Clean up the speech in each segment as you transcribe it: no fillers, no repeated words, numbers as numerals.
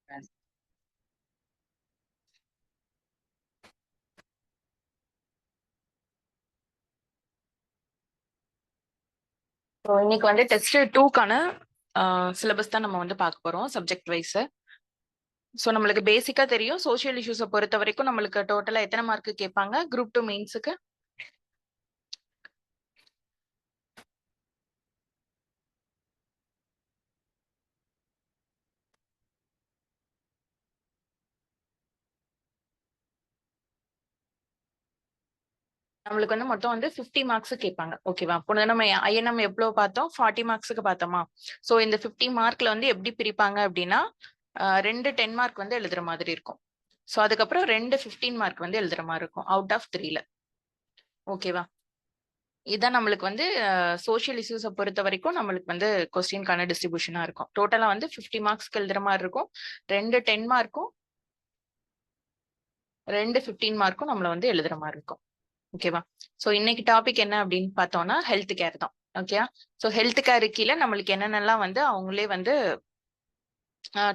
So இன்னைக்கு வந்து test 2க்கான syllabus தான் நம்ம வந்து பார்க்க போறோம் சப்ஜெக்ட் வைஸ். ஸோ நம்மளுக்கு பேசிக்கா தெரியும் சோஷியல் இஷ்யூஸை பொறுத்த வரைக்கும் நம்மளுக்கு டோட்டலா எத்தனை மார்க் கேட்பாங்க குரூப் 2 மெயின்ஸுக்கு? நம்மளுக்கு வந்து மொத்தம் வந்து 50 மார்க்ஸ் கேட்பாங்க. ஓகேவா? இப்போ நம்ம ஐஎன்எம் எவ்வளவு பார்த்தோம்? 40 மார்க்ஸுக்கு பார்த்தோமா? ஸோ இந்த 50 மார்க்ல வந்து எப்படி பிரிப்பாங்க அப்படின்னா 2 10 மார்க் வந்து எழுதுற மாதிரி இருக்கும். ஸோ அதுக்கப்புறம் 2 15 மார்க் வந்து எழுதுற மாதிரி இருக்கும் அவுட் ஆஃப் 3ல. ஓகேவா? இதுதான் நம்மளுக்கு வந்து சோஷியல் இஷ்யூஸை பொறுத்த வரைக்கும் நம்மளுக்கு வந்து கொஸ்டின்கான டிஸ்ட்ரிபியூஷனா இருக்கும். டோட்டலா வந்து 50 மார்க்ஸ்க்கு எழுதுற மாதிரி இருக்கும். 2 10 மார்க்கும் 2 15 மார்க்கும் நம்மள வந்து எழுதுற மாதிரி இருக்கும். ஓகேவா? ஸோ இன்னைக்கு டாபிக் என்ன அப்படின்னு பார்த்தோம்னா ஹெல்த் கேர் தான். ஓகே. ஸோ ஹெல்த் கேர் கீழே நம்மளுக்கு என்னென்னலாம் வந்து அவங்களே வந்து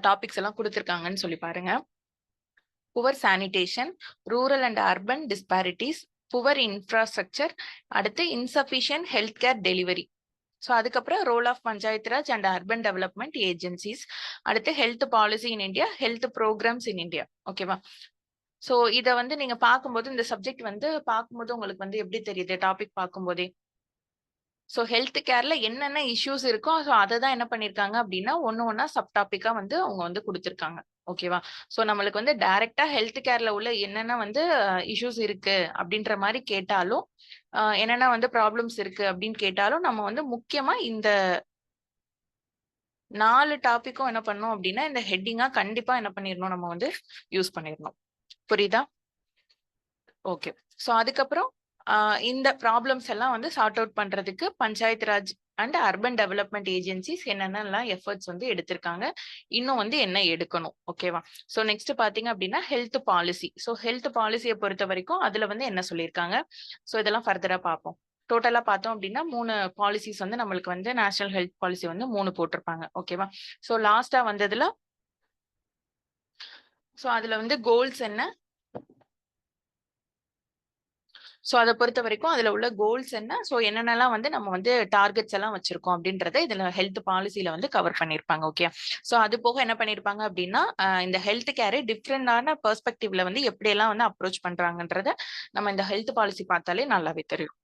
டாபிக்ஸ் எல்லாம் கொடுத்துருக்காங்கன்னு சொல்லி பாருங்க. Poor sanitation, rural and urban disparities, poor infrastructure, அடுத்து insufficient health care delivery. So அதுக்கப்புறம் role of Panchayat Raj and urban development agencies, அடுத்து health policy in India, health programs in India. ஓகேவா? ஸோ இதை வந்து நீங்க பார்க்கும்போது இந்த சப்ஜெக்ட் வந்து பார்க்கும்போது உங்களுக்கு வந்து எப்படி தெரியுது டாபிக் பார்க்கும்போதே? ஸோ ஹெல்த் கேர்ல என்னென்ன இஷ்யூஸ் இருக்கோ ஸோ அதை தான் என்ன பண்ணியிருக்காங்க அப்படின்னா ஒன்னா சப் டாபிக்கா வந்து அவங்க வந்து கொடுத்துருக்காங்க. ஓகேவா? ஸோ நம்மளுக்கு வந்து டைரக்டா ஹெல்த் கேர்ல உள்ள என்னென்ன வந்து இஷ்யூஸ் இருக்கு அப்படின்ற மாதிரி கேட்டாலும் என்னென்ன வந்து ப்ராப்ளம்ஸ் இருக்கு அப்படின்னு கேட்டாலும் நம்ம வந்து முக்கியமா இந்த 4 டாபிக்கும் என்ன பண்ணோம் அப்படின்னா இந்த ஹெட்டிங்கா கண்டிப்பா என்ன பண்ணிடணும் நம்ம வந்து யூஸ் பண்ணிடணும். புரியுதா? ஓகே. ஸோ அதுக்கப்புறம் இந்த ப்ராப்ளம்ஸ் எல்லாம் வந்து சார்ட் அவுட் பண்றதுக்கு panchayat Raj and urban development agencies என்னென்னலாம் எஃபர்ட்ஸ் வந்து எடுத்திருக்காங்க, இன்னும் வந்து என்ன எடுக்கணும். ஓகேவா? ஸோ நெக்ஸ்ட் பாத்தீங்க அப்படின்னா ஹெல்த் பாலிசி. ஸோ ஹெல்த் பாலிசியை பொறுத்த வரைக்கும் அதுல வந்து என்ன சொல்லியிருக்காங்க, ஸோ இதெல்லாம் ஃபர்தரா பார்ப்போம். டோட்டலா பார்த்தோம் அப்படின்னா 3 பாலிசிஸ் வந்து நம்மளுக்கு வந்து நேஷனல் ஹெல்த் பாலிசி வந்து 3 போட்டிருப்பாங்க. ஓகேவா? ஸோ லாஸ்டா வந்ததுல ஸோ அதுல வந்து கோல்ஸ் என்ன, ஸோ அதை பொறுத்த வரைக்கும் அதுல உள்ள கோல்ஸ் என்ன, ஸோ என்னென்னலாம் வந்து நம்ம வந்து டார்கெட்ஸ் எல்லாம் வச்சிருக்கோம் அப்படின்றத இதுல ஹெல்த் பாலிசியில வந்து கவர் பண்ணியிருப்பாங்க. ஓகே. ஸோ அது போக என்ன பண்ணியிருப்பாங்க அப்படின்னா இந்த ஹெல்த் கேரை டிஃப்ரெண்டான பெர்ஸ்பெக்டிவ்ல வந்து எப்படியெல்லாம் வந்து அப்ரோச் பண்றாங்கன்றத நம்ம இந்த ஹெல்த் பாலிசி பார்த்தாலே நல்லாவே தெரியும்.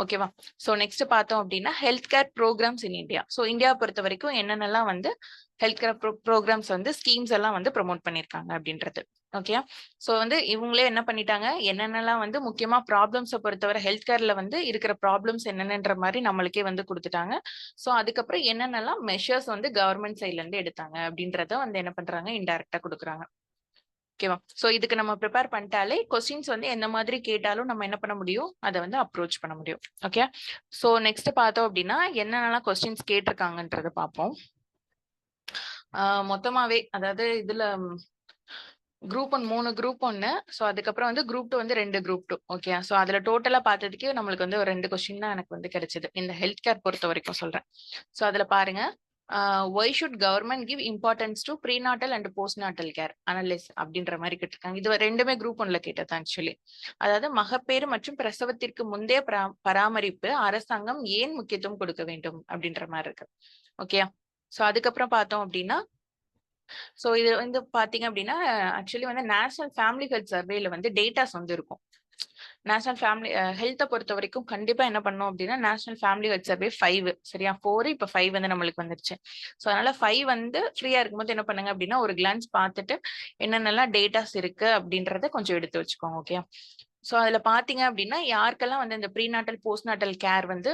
ஓகேவா? ஸோ நெக்ஸ்ட் பார்த்தோம் அப்படின்னா health care programmes in India. So இந்தியாவை பொறுத்த வரைக்கும் என்னென்னலாம் வந்து ஹெல்த் கேர் ப்ரோக்ராம்ஸ் வந்து ஸ்கீம்ஸ் எல்லாம் வந்து ப்ரொமோட் பண்ணியிருக்காங்க அப்படின்றது. ஓகே. ஸோ வந்து இவங்களே என்ன பண்ணிட்டாங்க, என்னென்னலாம் வந்து முக்கியமா ப்ராப்ளம்ஸை பொறுத்தவரை ஹெல்த் கேர்ல வந்து இருக்கிற ப்ராப்ளம்ஸ் என்னென்னன்ற மாதிரி நம்மளுக்கே வந்து கொடுத்துட்டாங்க. ஸோ அதுக்கப்புறம் என்னென்னலாம் மெஷர்ஸ் வந்து கவர்மெண்ட் சைட்ல இருந்து எடுத்தாங்க அப்படின்றத வந்து என்ன பண்றாங்க, இன்டைரக்டா கொடுக்குறாங்க. ஓகேவா? சோ இதுக்கு நம்ம ப்ரிப்பேர் பண்ணிட்டாலே கொஸ்டின்ஸ் வந்து எந்த மாதிரி கேட்டாலும் நம்ம என்ன பண்ண முடியும், அதை வந்து அப்ரோச் பண்ண முடியும். ஓகே. சோ நெக்ஸ்ட் பார்த்தோம் அப்படின்னா என்னென்னலாம் கொஸ்டின்ஸ் கேட்டிருக்காங்கன்றத பார்ப்போம். மொத்தமாவே அதாவது இதுல குரூப் 1 3 குரூப் 1. ஸோ அதுக்கப்புறம் வந்து குரூப் 2 வந்து 2 குரூப் 2. ஓகே. ஸோ அதுல டோட்டலா பார்த்ததுக்கு நம்மளுக்கு வந்து ஒரு 2 கொஸ்டின் தான் எனக்கு வந்து கிடைச்சது இந்த ஹெல்த் கேர் பொறுத்த வரைக்கும் சொல்றேன். ஸோ அதுல பாருங்க, why should government give importance to prenatal and postnatal care analyse அப்படின்ற மாதிரி கேட்டிருக்காங்க. இது ரெண்டுமே குரூப் 1ல கேட்டது ஆக்சுவலி. அதாவது மகப்பேறு மற்றும் பிரசவத்திற்கு முந்தைய பராமரிப்பு அரசாங்கம் ஏன் முக்கியத்துவம் கொடுக்க வேண்டும் அப்படின்ற மாதிரி இருக்கு. ஓகே. ஸோ அதுக்கப்புறம் பார்த்தோம் அப்படின்னா சோ இது வந்து பாத்தீங்க அப்படின்னா ஆக்சுவலி வந்து நேஷனல் ஃபேமிலி ஹெல்த் சர்வேல வந்து டேட்டாஸ் வந்து இருக்கும். நேஷனல் ஃபேமிலி ஹெல்த்தை பொறுத்த வரைக்கும் கண்டிப்பா என்ன பண்ணோம் அப்படின்னா நேஷனல் ஃபேமிலி ஹெல்த் சர்வே 5 சரியா 4 இப்ப 5 வந்து நம்மளுக்கு வந்துருச்சு. ஸோ அதனால 5 வந்து ஃப்ரீயா இருக்கும்போது என்ன பண்ணுங்க அப்படின்னா ஒரு கிளான்ஸ் பார்த்துட்டு என்னென்னலாம் டேட்டாஸ் இருக்கு அப்படின்றத கொஞ்சம் எடுத்து வச்சுக்கோங்க. ஓகே. ஸோ அதுல பாத்தீங்க அப்படின்னா யாருக்கெல்லாம் வந்து இந்த ப்ரீநாட்டல் போஸ்ட்நாட்டல் கேர் வந்து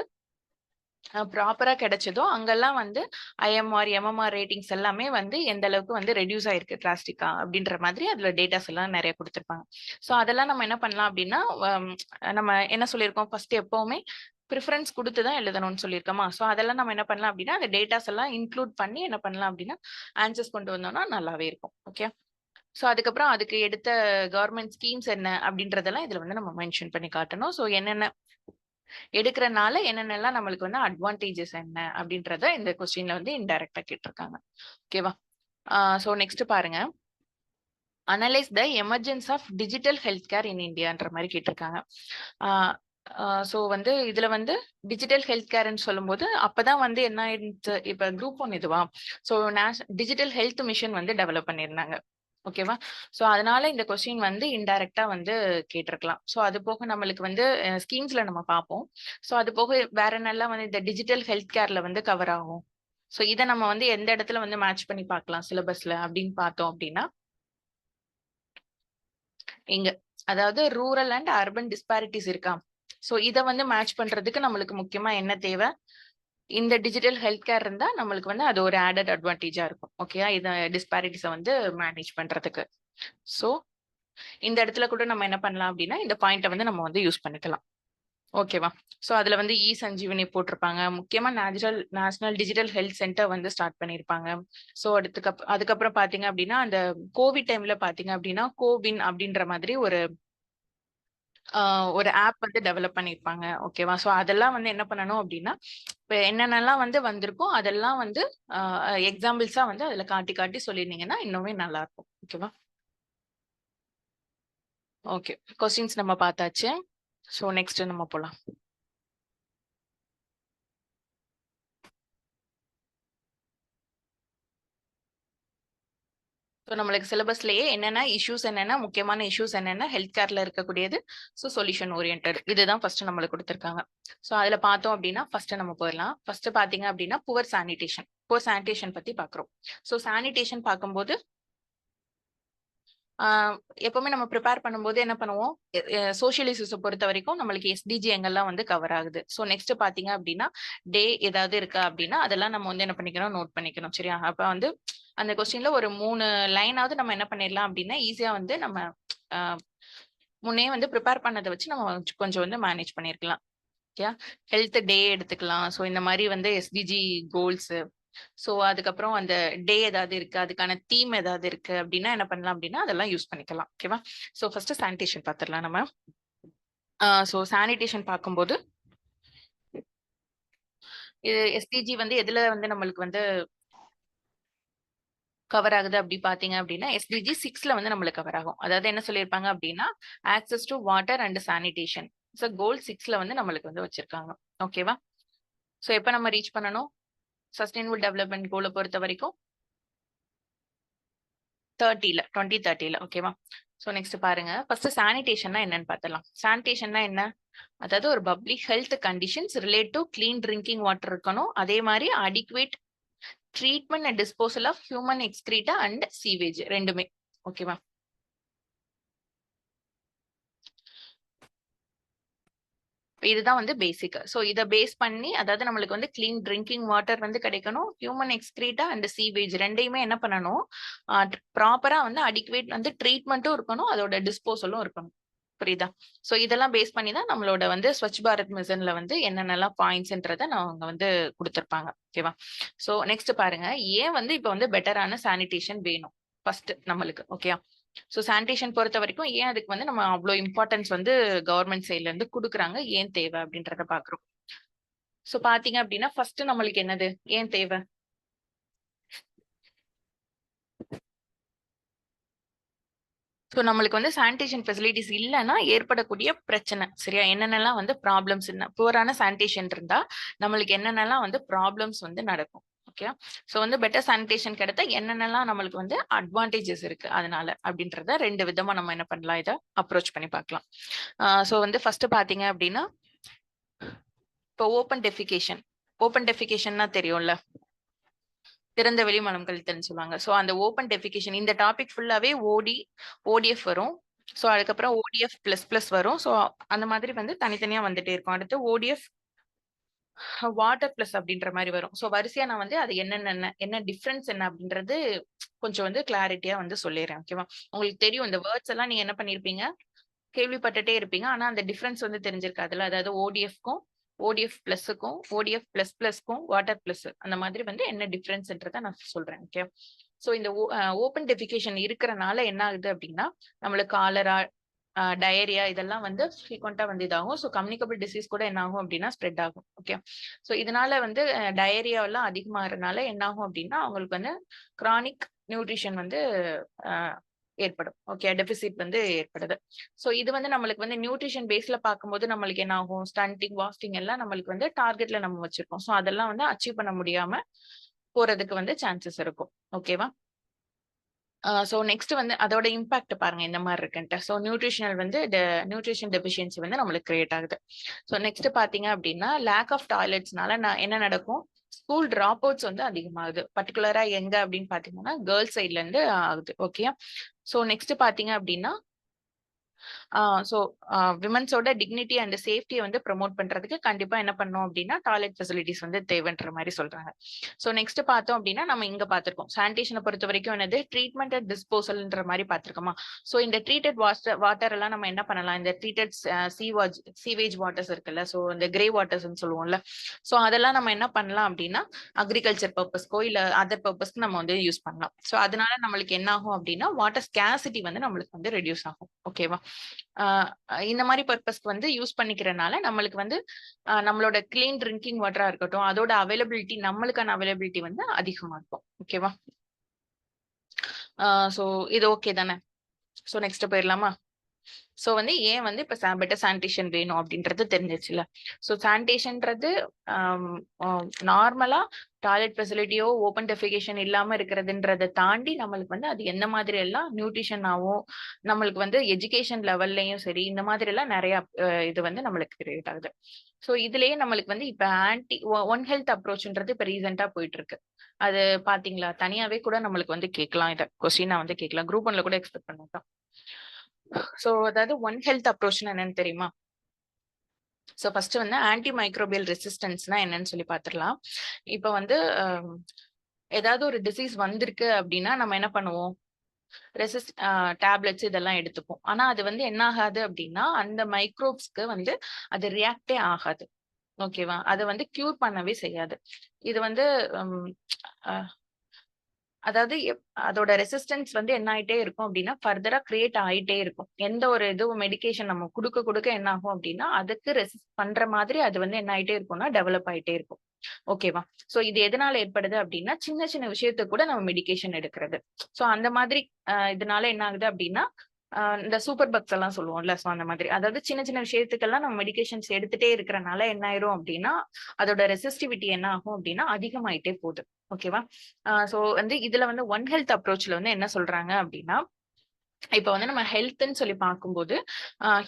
ப்ராப்பரா கிடைச்சதோ அங்கெல்லாம் வந்து ஐஎம்ஆர் எம்எம்ஆர் ரேட்டிங்ஸ் எல்லாமே வந்து எந்த அளவுக்கு வந்து ரெடியூஸ் ஆயிருக்கு டிராஸ்டிக்கா அப்படின்ற மாதிரி அதுல டேட்டாஸ் எல்லாம் நிறைய கொடுத்துருப்பாங்க. ஸோ அதெல்லாம் நம்ம என்ன பண்ணலாம் அப்படின்னா நம்ம என்ன சொல்லியிருக்கோம் ஃபர்ஸ்ட் எப்பவுமே ப்ரிஃபரன்ஸ் கொடுத்து தான் எழுதணும்னு சொல்லியிருக்கோமா. ஸோ அதெல்லாம் நம்ம என்ன பண்ணலாம் அப்படின்னா அந்த டேட்டாஸ் எல்லாம் இன்க்ளூட் பண்ணி என்ன பண்ணலாம் அப்படின்னா ஆன்சர்ஸ் கொண்டு வந்தோம்னா நல்லாவே இருக்கும். ஓகே. ஸோ அதுக்கப்புறம் அதுக்கு எடுத்த கவர்மெண்ட் ஸ்கீம்ஸ் என்ன அப்படின்றதெல்லாம் இதுல வந்து நம்ம மென்ஷன் பண்ணி காட்டணும். ஸோ என்னென்ன எடுக்கிறனால என்னென்னலாம் நம்மளுக்கு வந்து அட்வான்டேஜஸ் என்ன அப்படின்றத இந்த கொஸ்டின்ல வந்து இன்டைரக்டா கேட்டிருக்காங்க. ஓகேவா? ஸோ நெக்ஸ்ட் பாருங்க, analyse the emergence of digital health care in இந்தியான்ற மாதிரி கேட்டிருக்காங்க. ஸோ வந்து இதுல வந்து டிஜிட்டல் ஹெல்த் கேர்ன்னு சொல்லும்போது அப்பதான் வந்து என்ன ஆயிடுச்சு, இப்ப குரூப் 1 இதுவா, ஸோ டிஜிட்டல் ஹெல்த் மிஷன் வந்து டெவலப் பண்ணியிருந்தாங்க. ஓகேவா? ஸோ அதனால இந்த கொஸ்டின் வந்து இன்டைரக்டா வந்து கேட்டிருக்கலாம். ஸோ அது போக நம்மளுக்கு வந்து ஸ்கீம்ஸ்ல நம்ம பார்ப்போம். ஸோ அது போக வேற என்னெல்லாம் வந்து இந்த டிஜிட்டல் ஹெல்த் கேர்ல வந்து கவர் ஆகும். ஸோ இதை நம்ம வந்து எந்த இடத்துல வந்து மேட்ச் பண்ணி பார்க்கலாம் சிலபஸ்ல அப்படின்னு பார்த்தோம் அப்படின்னா, இங்க அதாவது ரூரல் அண்ட் அர்பன் டிஸ்பாரிட்டிஸ் இருக்கா. ஸோ இதை வந்து மேட்ச் பண்றதுக்கு நம்மளுக்கு முக்கியமா என்ன தேவை, இந்த டிஜிட்டல் ஹெல்த் கேர் இருந்தா நம்மளுக்கு வந்து அது ஒரு ஆடட் அட்வான்டேஜா இருக்கும். ஓகேயா, இதை டிஸ்பாரிட்டிஸை வந்து மேனேஜ் பண்றதுக்கு. ஸோ இந்த இடத்துல கூட நம்ம என்ன பண்ணலாம் அப்படின்னா இந்த பாயிண்ட்டை வந்து நம்ம வந்து யூஸ் பண்ணிக்கலாம். ஓகேவா? ஸோ அதுல வந்து இ சஞ்சீவனி போட்டிருப்பாங்க. முக்கியமா நேஷனல் டிஜிட்டல் ஹெல்த் சென்டர் வந்து ஸ்டார்ட் பண்ணியிருப்பாங்க. ஸோ அதுக்கப்புறம் பாத்தீங்க அப்படின்னா அந்த கோவிட் டைம்ல பாத்தீங்க அப்படின்னா கோவின் அப்படின்ற மாதிரி ஒரு ஆப் வந்து டெவலப் பண்ணியிருப்பாங்க. ஓகேவா? ஸோ அதெல்லாம் வந்து என்ன பண்ணணும் அப்படின்னா, இப்போ என்னென்னலாம் வந்து வந்திருக்கோ அதெல்லாம் வந்து எக்ஸாம்பிள்ஸா வந்து அதுல காட்டி காட்டி சொல்லியிருந்தீங்கன்னா இன்னுமே நல்லா இருக்கும். ஓகேவா? ஓகே, கொஸ்டின்ஸ் நம்ம பார்த்தாச்சு. ஸோ நெக்ஸ்ட் நம்ம போலாம். ஸோ நம்மளுக்கு சிலபஸ்லயே என்னென்ன இஷ்யூஸ், என்னென்ன முக்கியமான இஷ்யூஸ், என்னென்ன ஹெல்த் கேர்ல இருக்கக்கூடியது, ஸோ சொல்யூஷன் ஓரியன்டட் இதுதான் ஃபர்ஸ்ட் நம்மளுக்கு கொடுத்துருக்காங்க. ஸோ அதுல பார்த்தோம் அப்படின்னா ஃபர்ஸ்ட் நம்ம போயிடலாம். ஃபர்ஸ்ட் பாத்தீங்க அப்படின்னா புவர் சானிடேஷன் பத்தி பாக்குறோம். ஸோ சானிடேஷன் பார்க்கும்போது எப்பவுமே நம்ம ப்ரிப்பேர் பண்ணும்போது என்ன பண்ணுவோம், சோஷியல் இஷ்யூஸை பொறுத்த வரைக்கும் நம்மளுக்கு எஸ்டிஜி எங்கெல்லாம் வந்து கவர் ஆகுது. ஸோ நெக்ஸ்ட் பாத்தீங்க அப்படின்னா டே ஏதாவது இருக்கா அப்படின்னா அதெல்லாம் நம்ம வந்து என்ன பண்ணிக்கணும், நோட் பண்ணிக்கணும். சரியா? அப்ப வந்து அந்த கொஸ்டின்ல ஒரு 3 லைனாவது நம்ம என்ன பண்ணிடலாம் அப்படின்னா ஈஸியா வந்து நம்ம முன்னே வந்து ப்ரிப்பேர் பண்ணதை வச்சு நம்ம கொஞ்சம் வந்து மேனேஜ் பண்ணிருக்கலாம். ஓகே, ஹெல்த் டே எடுத்துக்கலாம். ஸோ இந்த மாதிரி வந்து எஸ்டிஜி கோல்ஸ், ஸோ அதுக்கப்புறம் அந்த டே ஏதாவது இருக்கு, அதுக்கான தீம் ஏதாவது இருக்கு அப்படின்னா என்ன பண்ணலாம் அப்படின்னா அதெல்லாம் யூஸ் பண்ணிக்கலாம். ஓகேவா? ஸோ ஃபர்ஸ்ட் சானிடேஷன் பார்த்துடலாம் நம்ம. ஸோ சானிடேஷன் பார்க்கும்போது இது எஸ்டிஜி வந்து எதுல வந்து நம்மளுக்கு வந்து கவர் ஆகுது அப்படி பாத்தீங்க அப்படின்னா எஸ்டிஜி 6ல வந்து நம்மளுக்கு கவர் ஆகும். அதாவது என்ன சொல்லியிருப்பாங்க அப்படின்னா access to water and sanitation. So goal 6ல வந்து நம்மளுக்கு வந்து வச்சிருக்காங்க. ஓகேவா? ஸோ எப்ப நம்ம ரீச் பண்ணணும் சஸ்டைனபிள் டெவலப்மெண்ட் கோலை பொறுத்த வரைக்கும் 2030. ஓகேவா? ஸோ நெக்ஸ்ட் பாருங்க, ஃபர்ஸ்ட் சானிடேஷன்னா என்னன்னு பார்த்தலாம். சானிடேஷன்னா என்ன, அதாவது ஒரு public health conditions relate to clean drinking water இருக்கணும். அதே மாதிரி adequate treatment and disposal of human excreta and sewage ரெண்டுமே. ஓகேவா? இதுதான் வந்து பேசிக். ஸோ இதை பேஸ் பண்ணி அதாவது நம்மளுக்கு வந்து கிளீன் ட்ரிங்கிங் வாட்டர் வந்து கிடைக்கணும், ஹியூமன் எக்ஸ்கிரீட்டா அண்ட் சீவேஜ் ரெண்டையுமே என்ன பண்ணணும், ப்ராப்பரா வந்து அடிக்குவேட் வந்து ட்ரீட்மெண்ட்டும் இருக்கணும், அதோட டிஸ்போசலும் இருக்கணும். புரியுதா? ஸோ இதெல்லாம் பேஸ் பண்ணி தான் நம்மளோட வந்து ஸ்வச் பாரத் மிஷன்ல வந்து என்னென்னலாம் பாயிண்ட்ஸ்ன்றதை அவங்க வந்து கொடுத்துருப்பாங்க. ஓகேவா? ஸோ நெக்ஸ்ட் பாருங்க, ஏன் வந்து இப்போ வந்து பெட்டரான சானிடேஷன் வேணும் ஃபர்ஸ்ட் நம்மளுக்கு. ஓகே, ஸோ சானிடேஷன் பொறுத்த வரைக்கும் ஏன் அதுக்கு வந்து நம்ம அவ்வளோ இம்பார்ட்டன்ஸ் வந்து கவர்மெண்ட் சைட்ல இருந்து கொடுக்குறாங்க, ஏன் தேவை அப்படின்றத பாக்குறோம். ஸோ பாத்தீங்க அப்படின்னா ஃபர்ஸ்ட் நம்மளுக்கு என்னது, ஏன் தேவை, ஸோ நம்மளுக்கு வந்து சானிடேஷன் ஃபெசிலிட்டிஸ் இல்லைன்னா ஏற்படக்கூடிய பிரச்சனை. சரியா? என்னென்னலாம் வந்து ப்ராப்ளம்ஸ், என்ன புவரான சானிடேஷன் இருந்தா நம்மளுக்கு என்னென்னலாம் வந்து ப்ராப்ளம்ஸ் வந்து நடக்கும். ஓகே, ஸோ வந்து பெட்டர் சானிடேஷன் கிடைத்தா என்னென்னலாம் நம்மளுக்கு வந்து அட்வான்டேஜஸ் இருக்கு அதனால அப்படின்றத ரெண்டு விதமா நம்ம என்ன பண்ணலாம், இதை அப்ரோச் பண்ணி பார்க்கலாம். ஸோ வந்து ஃபர்ஸ்ட் பாத்தீங்க அப்படின்னா இப்போ ஓப்பன் டெஃபிகேஷன்னா தெரியும்ல, திறந்த வெளி மலம் கழித்தல்னு சொல்லுவாங்க. ஸோ அந்த ஓப்பன் டெஃபிகேஷன் இந்த டாபிக் ஃபுல்லாவே ஓடிஎஃப் வரும். ஸோ அதுக்கப்புறம் ஓடிஎஃப் பிளஸ் பிளஸ் வரும். ஸோ அந்த மாதிரி வந்து தனித்தனியா வந்துட்டே இருக்கும். அடுத்து ஓடிஎஃப் வாட்டர் பிளஸ் அப்படின்ற மாதிரி வரும். ஸோ வரிசையா நான் வந்து அது என்ன டிஃபரன்ஸ் என்ன அப்படின்றது கொஞ்சம் வந்து கிளாரிட்டியா வந்து சொல்லிடுறேன். ஓகேவா? உங்களுக்கு தெரியும் இந்த வேர்ட்ஸ் எல்லாம் நீங்க என்ன பண்ணிருப்பீங்க, கேள்விப்பட்டுட்டே இருப்பீங்க. ஆனா அந்த டிஃபரன்ஸ் வந்து தெரிஞ்சிருக்காதுல்ல. அதாவது ஓடிஎஃப்க்கும் ஓடிஎஃப் பிளஸுக்கும் ஓடிஎஃப் பிளஸ் பிளஸ்க்கும் வாட்டர் பிளஸ் அந்த மாதிரி வந்து என்ன டிஃபரன்ஸ்ன்றத நான் சொல்றேன். ஓகே, ஸோ இந்த ஓப்பன் டெஃபிகேஷன் இருக்கிறனால என்ன ஆகுது அப்படின்னா நம்மளுக்கு காலரா, டயரியா இதெல்லாம் வந்து ஃப்ரீக்வெண்டா வந்து இதாகும். ஸோ கம்யூனிகபிள் டிசீஸ் கூட என்ன ஆகும் அப்படின்னா ஸ்ப்ரெட் ஆகும். ஓகே, ஸோ இதனால வந்து டயரியா எல்லாம் அதிகமாகறதுனால என்ன ஆகும் அப்படின்னா அவங்களுக்கு வந்து கிரானிக் நியூட்ரிஷன் வந்து ஏற்படும். ஓகே, டெபிசிட் வந்து ஏற்படுது. ஸோ இது வந்து நம்மளுக்கு வந்து நியூட்ரிஷன் பேஸ்ல பார்க்கும்போது நம்மளுக்கு என்ன ஆகும், ஸ்டண்டிங், வாஸ்டிங் எல்லாம் நம்மளுக்கு வந்து டார்கெட்ல நம்ம வச்சிருக்கோம். ஸோ அதெல்லாம் வந்து அச்சீவ் பண்ண முடியாம போறதுக்கு வந்து சான்சஸ் இருக்கும். ஓகேவா? ஸோ நெக்ஸ்ட் வந்து அதோட இம்பாக்ட் பாருங்க இந்த மாதிரி இருக்குன்ட்டு. ஸோ நியூட்ரிஷனல் வந்து நியூட்ரிஷன் டெபிஷியன்சி வந்து நம்மளுக்கு கிரியேட் ஆகுது. ஸோ நெக்ஸ்ட் பாத்தீங்க அப்படின்னா லேக் ஆஃப் டாய்லெட்ஸ்னால என்ன நடக்கும், ஸ்கூல் டிராப் அவுட்ஸ் வந்து அதிகமாகுது. பர்டிகுலரா எங்க அப்படின்னு பாத்தீங்கன்னா கேர்ள்ஸ் சைட்ல இருந்து ஆகுது. ஓகே, ஸோ நெக்ஸ்ட் பாத்தீங்க அப்படின்னா ஸோ விமன்ஸோட டிக்னிட்டி அண்ட் சேஃப்டியை வந்து ப்ரொமோட் பண்றதுக்கு கண்டிப்பா என்ன பண்ணோம் அப்படின்னா டாய்லெட் ஃபெசிலிட்டிஸ் வந்து தேவைன்ற மாதிரி சொல்றாங்க. ஸோ நெக்ஸ்ட் பார்த்தோம் அப்படின்னா நம்ம இங்க பார்த்திருக்கோம் சானிடேஷனை பொறுத்த வரைக்கும் என்னது ட்ரீட்மெண்ட் அண்ட் டிஸ்போசல்ன்ற மாதிரி பார்த்திருக்கோமா. ஸோ இந்த ட்ரீட்டட் வாட்டர் எல்லாம் நம்ம என்ன பண்ணலாம், இந்த ட்ரீட்டட் சீவேஜ் வாட்டர்ஸ் இருக்குல்ல, ஸோ இந்த கிரே வாட்டர்ஸ் சொல்லுவோம்ல, ஸோ அதெல்லாம் நம்ம என்ன பண்ணலாம் அப்படின்னா அக்ரிகல்ச்சர் பர்பஸ்க்கோ இல்ல அதர் பர்பஸ்க்கு நம்ம வந்து யூஸ் பண்ணலாம். ஸோ அதனால நம்மளுக்கு என்ன ஆகும் அப்படின்னா வாட்டர் ஸ்கேசிட்டி வந்து நம்மளுக்கு வந்து ரெடியூஸ் ஆகும். ஓகேவா? இந்த மாதிரி பர்பஸ்க்கு வந்து யூஸ் பண்ணிக்கிறனால நம்மளுக்கு வந்து நம்மளோட கிளீன் ட்ரிங்கிங் வாட்டரா இருக்கட்டும், அதோட அவைலபிலிட்டி, நம்மளுக்கான அவைலபிலிட்டி வந்து அதிகமா இருக்கும். ஓகேவா? சோ இது ஓகே தானே? சோ நெக்ஸ்ட் போயிடலாமா? சோ வந்து ஏன் வந்து இப்ப பெட்டர் சானிடேஷன் வேணும் அப்படின்றது தெரிஞ்சிச்சுல. சோ சானிடேஷன்ன்றது நார்மலா டாய்லெட் ஃபெசிலிட்டியோ ஓப்பன் டெஃபிகேஷன் இல்லாம இருக்கிறதுன்றதை தாண்டி நம்மளுக்கு வந்து அது எந்த மாதிரி எல்லாம் நியூட்ரிஷனாவும் நம்மளுக்கு வந்து எஜுகேஷன் லெவல்லையும் சரி இந்த மாதிரி எல்லாம் நிறைய இது வந்து நம்மளுக்கு கிரியேட் ஆகுது. ஸோ இதுலயே நம்மளுக்கு வந்து இப்ப ஒன் ஹெல்த் அப்ரோச்ன்றது இப்ப ரீசெண்டா போயிட்டு இருக்கு. அது பாத்தீங்களா, தனியாவே கூட நம்மளுக்கு வந்து கேட்கலாம், இதை கொஸ்டினா வந்து கேட்கலாம், குரூப் ஒன்ல கூட எக்ஸ்பெக்ட் பண்ணலாம். சோ அதாவது ஒன் ஹெல்த் அப்ரோச்னா என்னன்னு தெரியுமா? சோ ஃபர்ஸ்ட் வந்து ஆன்டி மைக்ரோபியல் ரெசிஸ்டன்ஸ்னா என்னன்னு சொல்லி பாத்துடலாம். இப்ப வந்து ஏதாவது ஒரு டிசீஸ் வந்திருக்கு அப்படின்னா நம்ம என்ன பண்ணுவோம், டேப்லெட்ஸ் இதெல்லாம் எடுத்துப்போம். ஆனா அது வந்து என்ன ஆகாது அப்படின்னா அந்த மைக்ரோப்ஸ்க்கு வந்து அது ரியாக்டே ஆகாது. ஓகேவா? அதை வந்து கியூர் பண்ணவே செய்யாது. இது வந்து அதாவது அதோட ரெசிஸ்டன்ஸ் வந்து என்ன ஆயிட்டே இருக்கும் அப்படின்னா ஃபர்தரா கிரியேட் ஆயிட்டே இருக்கும். எந்த ஒரு இதுவும் மெடிகேஷன் நம்ம கொடுக்க என்ன ஆகும் அப்படின்னா அதுக்கு ரெசிஸ்ட் பண்ற மாதிரி அது வந்து என்ன ஆயிட்டே இருக்கும்னா டெவலப் ஆயிட்டே இருக்கும். ஓகேவா? சோ இது எதனால ஏற்படுது அப்படின்னா சின்ன சின்ன விஷயத்துக்கு கூட நம்ம மெடிகேஷன் எடுக்கிறது. சோ அந்த மாதிரி இதனால என்ன ஆகுது அப்படின்னா இந்த சூப்பர் பக்ஸ் எல்லாம் சொல்லுவோம்ல, சோ அந்த மாதிரி அதாவது சின்ன சின்ன விஷயத்துக்கெல்லாம் நம்ம மெடிகேஷன்ஸ் எடுத்துட்டே இருக்கிறனால என்ன ஆயிரும் அப்படின்னா அதோட ரெசிஸ்டிவிட்டி என்ன ஆகும் அப்படின்னா அதிகமாயிட்டே போகுது. ஓகேவா? சோ வந்து இதுல வந்து ஒன் ஹெல்த் அப்ரோச்ல வந்து என்ன சொல்றாங்க அப்படின்னா இப்ப வந்து நம்ம ஹெல்த்ன்னு சொல்லி பார்க்கும்போது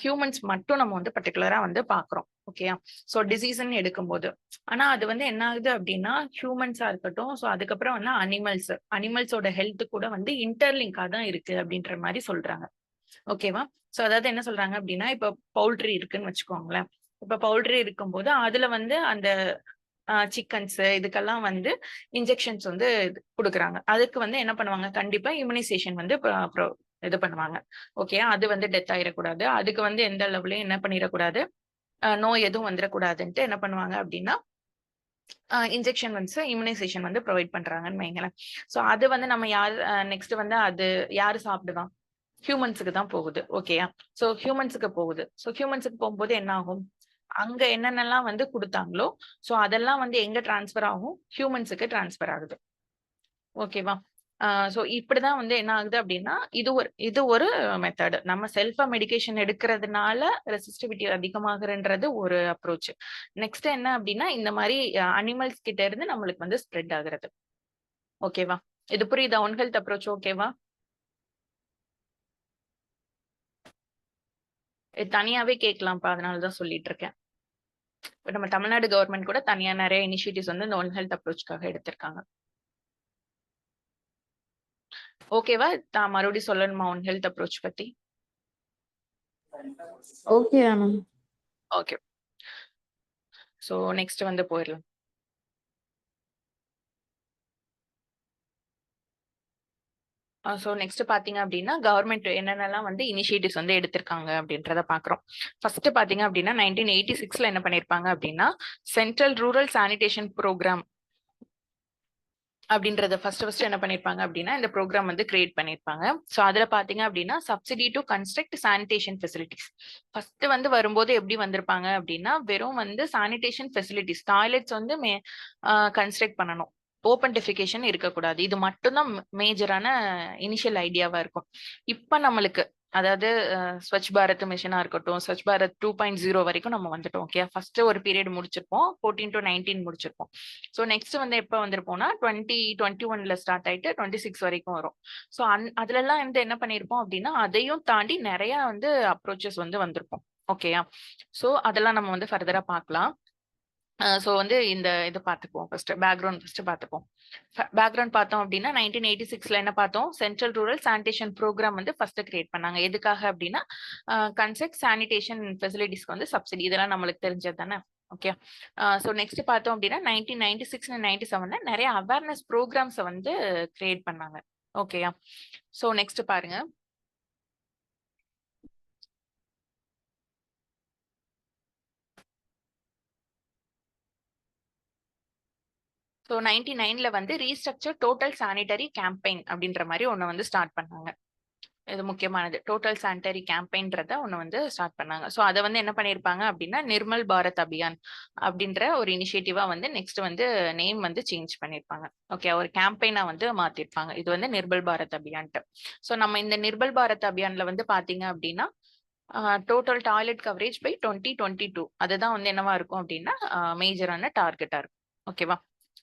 ஹியூமன்ஸ் மட்டும் நம்ம வந்து பர்டிகுலரா வந்து பாக்குறோம். ஓகேயா? சோ டிசீஸ்ன்னு எடுக்கும்போது ஆனா அது வந்து என்ன ஆகுது அப்படின்னா ஹியூமன்ஸா இருக்கட்டும், சோ அதுக்கப்புறம் வந்து அனிமல்ஸோட ஹெல்த் கூட வந்து இன்டர்லிங்கா தான் இருக்கு அப்படின்ற மாதிரி சொல்றாங்க. ஓகேவா? சோ அதாவது என்ன சொல்றாங்க அப்படின்னா இப்ப பவுல்ட்ரி இருக்குன்னு வச்சுக்கோங்களேன். இப்ப பவுல்ட்ரி இருக்கும்போது அதுல வந்து அந்த சிக்கன்ஸ் இதுக்கெல்லாம் வந்து இன்ஜெக்ஷன்ஸ் வந்து குடுக்குறாங்க. அதுக்கு வந்து என்ன பண்ணுவாங்க, கண்டிப்பா இம்யூனைசேஷன் வந்து இது பண்ணுவாங்க. ஓகே, அது வந்து டெத் ஆயிடக்கூடாது, அதுக்கு வந்து எந்த லெவலையும் என்ன பண்ணிடக்கூடாது, நோய் எதுவும் வந்துடக்கூடாதுன்ட்டு என்ன பண்ணுவாங்க அப்படின்னா இன்ஜெக்ஷன் வந்து இம்யூனைசேஷன் வந்து ப்ரொவைட் பண்றாங்கன்னு வைங்களேன். சோ அது வந்து நம்ம யார் நெக்ஸ்ட் வந்து அது யாரு சாப்பிடுவா, ஹியூமன்ஸுக்கு தான் போகுது. ஓகேயா? சோ ஹியூமன்ஸுக்கு போகுது. சோ ஹியூமன்ஸுக்கு போகும்போது என்ன ஆகும், அங்க என்னென்னலாம் வந்து குடுத்தாங்களோ, சோ அதெல்லாம் வந்து எங்க டிரான்ஸ்ஃபர் ஆகும், ஹியூமன்ஸுக்கு டிரான்ஸ்ஃபர் ஆகுது. ஓகேவா? சோ இப்படிதான் வந்து என்ன ஆகுது அப்படின்னா இது ஒரு மெத்தட். நம்ம செல்ஃபா மெடிகேஷன் எடுக்கிறதுனால ரெசிஸ்டிவிட்டி அதிகமாகுறன்றது ஒரு அப்ரோச். நெக்ஸ்ட் என்ன அப்படின்னா இந்த மாதிரி அனிமல்ஸ் கிட்ட இருந்து நம்மளுக்கு வந்து ஸ்ப்ரெட் ஆகுறது. ஓகேவா? இது புரியுதா? ஒன் ஹெல்த் அப்ரோச் ஓகேவா? தனியாவே கேட்கலாம்ப்பா, அதனாலதான் சொல்லிட்டு இருக்கேன். நம்ம தமிழ்நாடு கவர்மெண்ட் கூட தனியா நிறைய இனிஷியேட்டிவ்ஸ் வந்து இந்த ஒன் ஹெல்த் அப்ரோச்காக எடுத்திருக்காங்க. ஓகேவா? நான் மறுபடியும் சொல்லணுமா ஒன் ஹெல்த் அப்ரோச் பத்தி? Okay ma'am. Okay. So next வந்து போயிடலாம். சோ நெக்ஸ்ட் பாத்தீங்க அப்படின்னா கவர்மெண்ட் என்னென்னலாம் வந்து இனிஷியேட்டிவ்ஸ் வந்து எடுத்திருக்காங்க அப்படின்றத பாக்குறோம். ஃபர்ஸ்ட் பாத்தீங்க அப்படின்னா 1986ல என்ன பண்ணிருப்பாங்க அப்படின்னா சென்ட்ரல் ரூரல் சானிடேஷன் ப்ரோக்ராம் அப்படின்றத ஃபர்ஸ்ட் என்ன பண்ணிருப்பாங்க அப்படின்னா இந்த ப்ரோக்ராம் வந்து கிரியேட் பண்ணிருப்பாங்க. சோ அதுல பாத்தீங்க அப்படின்னா subsidy to construct sanitation facilities. First வந்து வரும்போது எப்படி வந்திருப்பாங்க அப்படின்னா வெறும் வந்து சானிடேஷன் ஃபெசிலிட்டிஸ் டாய்லெட்ஸ் வந்து கன்ஸ்ட்ரக்ட் பண்ணணும். ஓப்பன் டெஃபிகேஷன் இருக்கக்கூடாது. இது மட்டும் தான் மேஜரான இனிஷியல் ஐடியாவா இருக்கும். இப்ப நம்மளுக்கு அதாவது ஸ்வச் பாரத் மிஷனா இருக்கட்டும், ஸ்வச் பாரத் 2.0 வரைக்கும் நம்ம வந்துட்டோம். ஓகே, ஃபர்ஸ்ட் ஒரு பீரியட் முடிச்சிருப்போம், 14 to 19 முடிச்சிருப்போம். ஸோ நெக்ஸ்ட் வந்து எப்ப வந்திருப்போம்னா 2021ல ஸ்டார்ட் ஆயிட்டு 26 வரைக்கும் வரும். ஸோ அதுல எல்லாம் வந்து என்ன பண்ணிருப்போம் அப்படின்னா அதையும் தாண்டி நிறைய வந்து அப்ரோச்சஸ் வந்து வந்திருக்கும். ஓகேயா, ஸோ அதெல்லாம் நம்ம வந்து ஃபர்தரா பார்க்கலாம். ஸோ வந்து இந்த இது பார்த்துக்குவோம். ஃபர்ஸ்ட் பார்த்துப்போம். பேக்ரவுண்ட் பார்த்தோம் அப்படின்னா 1986ல என்ன பார்த்தோம், சென்ட்ரல் ரூரல் சானிடேஷன் ப்ரோக்ராம் வந்து ஃபர்ஸ்ட் கிரியேட் பண்ணாங்க. எதுக்காக அப்படின்னா கன்செக்ட் சானிடேஷன் ஃபெசிலிட்டிஸ்க்கு வந்து சப்சிடி, இதெல்லாம் நம்மளுக்கு தெரிஞ்சது தானே. ஓகே, ஸோ நெக்ஸ்ட் பார்த்தோம் அப்படின்னா 1996 97ல நிறைய அவேர்னஸ் ப்ரோக்ராம்ஸ் வந்து கிரியேட் பண்ணாங்க. ஓகேயா, ஸோ நெக்ஸ்ட் பாருங்க. ஸோ 99ல வந்து ரீஸ்ட்ரக்சர் டோட்டல் சானிட்டரி கேம்பெயின் அப்படின்ற மாதிரி ஒன்று வந்து ஸ்டார்ட் பண்ணாங்க. இது முக்கியமானது. டோட்டல் சானிட்டரி கேம்பெயின்றத ஒன்று வந்து ஸ்டார்ட் பண்ணாங்க. ஸோ அதை வந்து என்ன பண்ணியிருப்பாங்க அப்படின்னா நிர்மல் பாரத் அபியான் அப்படின்ற ஒரு இனிஷியேட்டிவா வந்து நெக்ஸ்ட் வந்து நேம் வந்து சேஞ்ச் பண்ணியிருப்பாங்க. ஓகே, ஒரு கேம்பெயினா வந்து மாத்திருப்பாங்க. இது வந்து நிர்மல் பாரத் அபியான்ட்டு. ஸோ நம்ம இந்த நிர்மல் பாரத் அபியான்ல வந்து பாத்தீங்க அப்படின்னா டோட்டல் டாய்லெட் கவரேஜ் பை 2022 அதுதான் வந்து என்னவா இருக்கும் அப்படின்னா மேஜரான டார்கெட்டா இருக்கும். ஓகேவா,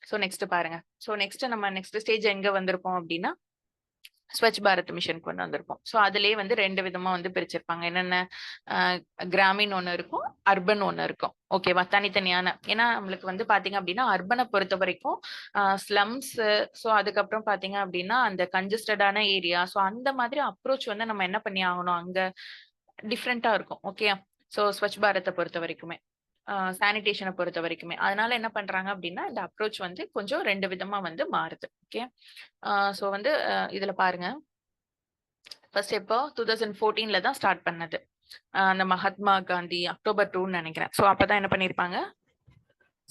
ஸோ நெக்ஸ்ட் பாருங்க. ஸோ நெக்ஸ்ட் ஸ்டேஜ் எங்க வந்திருப்போம் அப்படின்னா ஸ்வச் பாரத் மிஷனுக்கு வந்து வந்திருப்போம். ஸோ அதுலயே வந்து 2 விதமா வந்து பிரிச்சிருப்பாங்க. என்னென்ன, கிராமின் ஒன்று இருக்கும், அர்பன் ஒன்று இருக்கும். ஓகேவா, தனித்தனியான. ஏன்னா நம்மளுக்கு வந்து பாத்தீங்க அப்படின்னா அர்பனை பொறுத்த வரைக்கும் ஸ்லம்ஸ், ஸோ அதுக்கப்புறம் பாத்தீங்க அப்படின்னா அந்த கன்ஜஸ்டடான ஏரியா, ஸோ அந்த மாதிரி அப்ரோச் வந்து நம்ம என்ன பண்ணி ஆகணும், அங்க டிஃப்ரெண்டா இருக்கும். ஓகே, ஸோ ஸ்வச் பாரத்தை பொறுத்த வரைக்குமே சானிடேஷனை பொறுத்த வரைக்குமே அதனால என்ன பண்றாங்க அப்படின்னா இந்த அப்ரோச் வந்து கொஞ்சம் 2 விதமா வந்து மாறுது. ஓகே, ஸோ வந்து இதுல பாருங்க. ஃபர்ஸ்ட் எப்போ 2014ல தான் ஸ்டார்ட் பண்ணது. அந்த மகாத்மா காந்தி அக்டோபர் 2ன்னு நினைக்கிறேன். ஸோ அப்பதான் என்ன பண்ணிருப்பாங்க,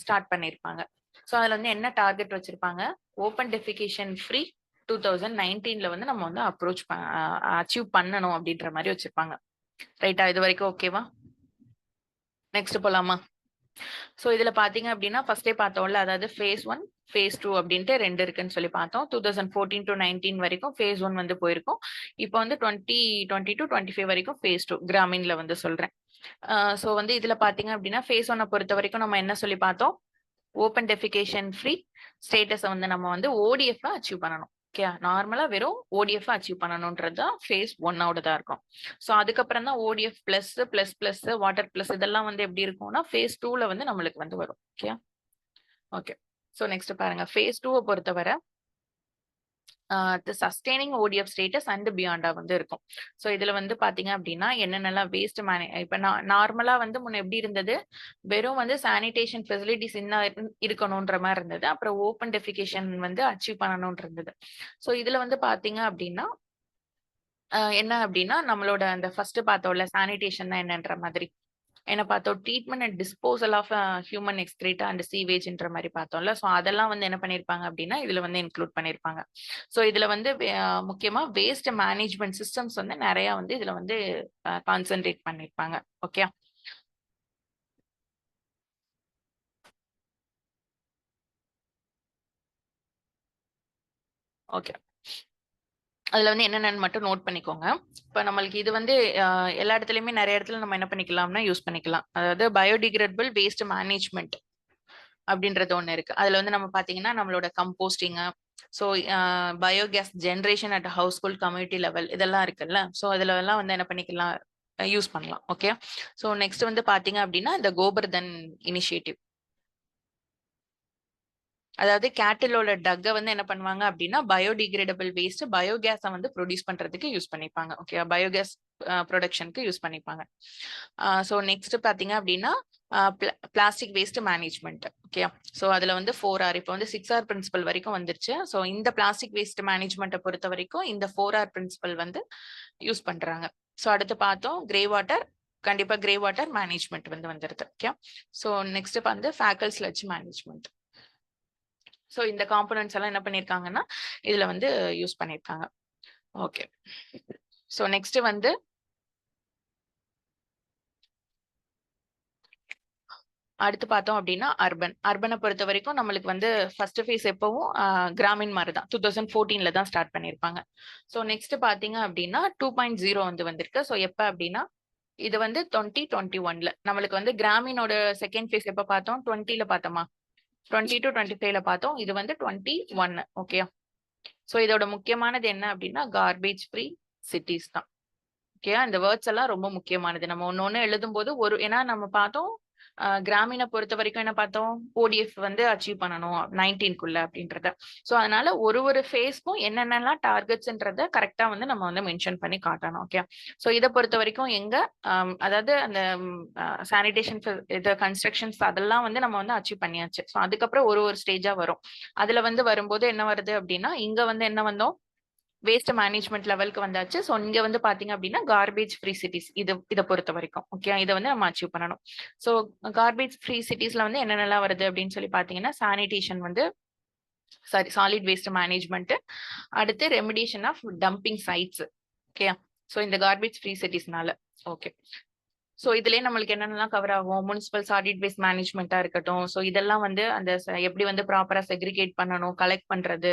ஸ்டார்ட் பண்ணிருப்பாங்க. ஸோ அதுல வந்து என்ன டார்கெட் வச்சிருப்பாங்க, ஓப்பன் டெஃபிகேஷன் ஃப்ரீ 2019ல வந்து நம்ம வந்து அப்ரோச் அச்சீவ் பண்ணணும் அப்படின்ற மாதிரி வச்சிருப்பாங்க. ரைட்டா, இது வரைக்கும் ஓகேவா? நெக்ஸ்ட் போலாமா? ஸோ இதுல பாத்தீங்க அப்படின்னா ஃபர்ஸ்டே பார்த்தோம்ல, அதாவது phase 1 phase 2 அப்படின்ட்டு 2 இருக்குன்னு சொல்லி பார்த்தோம். 2014 to 19 வரைக்கும் phase 1 வந்து போயிருக்கும். இப்போ வந்து 2020 to 25 வரைக்கும் phase 2 கிராமீன்ல வந்து சொல்றேன். ஸோ வந்து இதுல பாத்தீங்க அப்படின்னா phase 1 பொறுத்த வரைக்கும் நம்ம என்ன சொல்லி பார்த்தோம், ஓப்பன் டெஃபிகேஷன் ஃப்ரீ ஸ்டேட்டஸை வந்து நம்ம வந்து ஓடிஎஃப் அச்சீவ் பண்ணணும். ஓகே, நார்மலா வெறும் ஓடிஎஃப் அச்சீவ் பண்ணணும்ன்றது தான் ஃபேஸ் 1 தான் இருக்கும். ஸோ அதுக்கப்புறம் தான் OTF plus plus plus water plus இதெல்லாம் வந்து எப்படி இருக்கும்னா ஃபேஸ் 2ல வந்து நம்மளுக்கு வந்து வரும். Okay, okay. ஸோ நெக்ஸ்ட் பாருங்க, ஃபேஸ் 2 பொறுத்தவரை சஸ்டெய்னிங் ஓடிஎஃப் ஸ்டேட்டஸ் அண்ட் பியாண்டா வந்து இருக்கும். ஸோ இதுல வந்து பாத்தீங்க அப்படின்னா என்னென்னலாம் வேஸ்ட் இப்ப நார்மலா வந்து முன்ன எப்படி இருந்தது, வெறும் வந்து சானிடேஷன் ஃபெசிலிட்டிஸ் இன்னும் இருக்கணும்ன்ற மாதிரி இருந்தது. அப்புறம் ஓப்பன் டெஃபிகேஷன் வந்து அச்சீவ் பண்ணணும்னு இருந்தது. ஸோ இதுல வந்து பாத்தீங்க அப்படின்னா என்ன அப்படின்னா நம்மளோட அந்த ஃபர்ஸ்ட் பார்த்தோம்ல சானிடேஷன் தான் என்னன்ற மாதிரி என்ன பார்த்தோம், treatment and disposal of human excreta and சீவேஜ்ன்ற மாதிரி பார்த்தோம்ல. ஸோ அதெல்லாம் வந்து என்ன பண்ணிருப்பாங்க அப்படின்னா இதுல வந்து இன்க்ளூட் பண்ணிருப்பாங்க. ஸோ இதுல வந்து முக்கியமா வேஸ்ட் மேனேஜ்மெண்ட் சிஸ்டம்ஸ் வந்து நிறைய வந்து இதுல வந்து கான்சென்ட்ரேட் பண்ணிருப்பாங்க. Okay, okay. அதுல வந்து என்னென்னு மட்டும் நோட் பண்ணிக்கோங்க. இப்ப நம்மளுக்கு இது வந்து எல்லா இடத்துலயுமே நிறைய இடத்துல நம்ம என்ன பண்ணிக்கலாம்னா யூஸ் பண்ணிக்கலாம். அதாவது பயோடிகிரேடபிள் வேஸ்ட் மேனேஜ்மெண்ட் அப்படின்றது ஒண்ணு இருக்கு. அதுல வந்து நம்ம பாத்தீங்கன்னா நம்மளோட composting, so biogas generation at house hold community level இதெல்லாம் இருக்குல்ல. ஸோ இதுல எல்லாம் வந்து என்ன பண்ணிக்கலாம், யூஸ் பண்ணலாம். ஓகே, ஸோ நெக்ஸ்ட் வந்து பாத்தீங்க அப்படின்னா இந்த கோபர்தன் இனிஷியேட்டிவ், அதாவது கேட்டிலோட டக்கை வந்து என்ன பண்ணுவாங்க அப்படின்னா பயோடிகிரேடபிள் வேஸ்ட் பயோகேஸை வந்து ப்ரொடியூஸ் பண்றதுக்கு யூஸ் பண்ணிப்பாங்க. ஓகே, பயோகேஸ் ப்ரொடக்ஷனுக்கு யூஸ் பண்ணிப்பாங்க. ஸோ நெக்ஸ்ட் பாத்தீங்க அப்படின்னா plastic waste management. Okay, so அதுல வந்து 4R இப்போ வந்து 6R பிரின்சிபல் வரைக்கும் வந்துருச்சு. ஸோ இந்த பிளாஸ்டிக் வேஸ்ட் மேனேஜ்மெண்ட்டை பொறுத்த வரைக்கும் இந்த 4R பிரின்சிபல் வந்து யூஸ் பண்றாங்க. ஸோ அடுத்து பார்த்தோம் கிரே வாட்டர், கண்டிப்பா கிரே வாட்டர் மேனேஜ்மெண்ட் வந்து வந்துருது. ஓகே, ஸோ நெக்ஸ்ட் வந்து ஃபேக்கல் ஸ்லட்ஜ் மேனேஜ்மெண்ட். ஸோ இந்த காம்போனன்ட்ஸ் எல்லாம் என்ன பண்ணிருக்காங்கன்னா இதுல வந்து யூஸ் பண்ணிருக்காங்க. ஓகே, ஸோ நெக்ஸ்ட் வந்து அடுத்து பார்த்தோம் அப்படின்னா அர்பனை பொறுத்த வரைக்கும் நம்மளுக்கு வந்து ஃபர்ஸ்ட் ஃபேஸ் எப்பவும் கிராமின் மாதிரி தான் 2014 தான் ஸ்டார்ட் பண்ணியிருப்பாங்க. ஸோ நெக்ஸ்ட் பார்த்தீங்க அப்படின்னா 2.0 வந்திருக்கு. ஸோ எப்போ அப்படின்னா இது வந்து 2021 நம்மளுக்கு வந்து கிராமினோட செகண்ட் ஃபேஸ் எப்போ பார்த்தோம்? 20 பார்த்தோமா? 20 to 25 பார்த்தோம். இது வந்து 21. ஓகே. ஸோ இதோட முக்கியமானது என்ன அப்படின்னா கார்பேஜ் ஃப்ரீ சிட்டிஸ் தான். ஓகே, இந்த வேர்ட்ஸ் எல்லாம் ரொம்ப முக்கியமானது. நம்ம ஒன்னு எழுதும் போது ஏன்னா நம்ம பார்த்தோம் கிராமீண பொறுத்த வரைக்கும் என்ன பார்த்தோம்? ஓடிஎஃப் வந்து அச்சீவ் பண்ணணும் 19க்குள்ள அப்படின்றத. ஸோ அதனால ஒரு ஃபேஸ்க்கும் என்னென்னலாம் டார்கெட்ஸ்ன்றத கரெக்டா வந்து நம்ம வந்து மென்ஷன் பண்ணி காட்டணும். ஓகே. ஸோ இதை பொறுத்த வரைக்கும் அதாவது அந்த சானிடேஷன் இது கன்ஸ்ட்ரக்ஷன்ஸ் அதெல்லாம் வந்து நம்ம வந்து அச்சீவ் பண்ணியாச்சு. ஸோ அதுக்கப்புறம் ஒரு ஸ்டேஜா வரும். அதுல வந்து வரும்போது என்ன வருது அப்படின்னா இங்க வந்து என்ன வந்தோம்? வேஸ்ட் மேனேஜ்மெண்ட் லெவலுக்கு வந்தாச்சு. ஸோ இங்க வந்து பாத்தீங்க அப்படின்னா கார்பேஜ் ஃப்ரீ சிட்டிஸ் இதை பொறுத்த வரைக்கும். ஓகே, இதை வந்து நம்ம அச்சீவ் பண்ணணும். ஸோ கார்பேஜ் ஃப்ரீ சிட்டிஸ்ல வந்து என்னென்னலாம் வருது அப்படின்னு சொல்லி பாத்தீங்கன்னா சானிடேஷன் வந்து சாலிட் வேஸ்ட் மேனேஜ்மெண்ட், அடுத்து remediation of dumping sites. Okay, so இந்த கார்பேஜ் ஃப்ரீ சிட்டிஸ்னால. ஓகே, ஸோ இதுலயே நம்மளுக்கு என்னென்னலாம் கவர் ஆகும்? முனிசிபல் சாலிட் வேஸ்ட் மேனேஜ்மெண்ட்டா இருக்கட்டும். ஸோ இதெல்லாம் வந்து அந்த எப்படி வந்து ப்ராப்பரா செக்ரிகேட் பண்ணணும், கலெக்ட் பண்றது,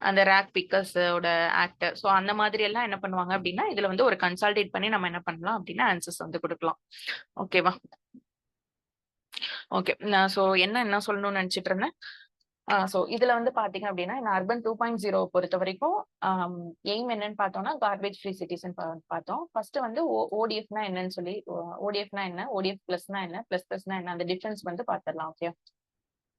அந்த ரேக் பிக்கர்ஸோட ஆக்ட். ஸோ அந்த மாதிரி எல்லாம் என்ன பண்ணுவாங்க அப்படின்னா இதுல வந்து ஒரு கன்சல்டேட் பண்ணி நம்ம என்ன பண்ணலாம் அப்படின்னா ஆன்சர்ஸ் வந்து கொடுக்கலாம். ஓகேவா? ஓகே, நான் என்ன சொல்லணும்னு நினைச்சிட்டு இருந்தேன். ஸோ இதுல வந்து பாத்தீங்க அப்படின்னா இந்த அர்பன் 2.0 பொறுத்த வரைக்கும் எய்ம் என்னன்னு பார்த்தோம்னா கார்பேஜ் ஃப்ரீ சிட்டிஸ் பார்த்தோம். ஃபர்ஸ்ட் வந்து ஓடிஎஃப்னா என்னன்னு சொல்லி, ஓடிஎஃப்னா என்ன, ஓடிஎஃப் பிளஸ்னா என்ன, பிளஸ்னா என்ன, அந்த டிஃபரன்ஸ் வந்து பார்த்துடலாம். ஓகே.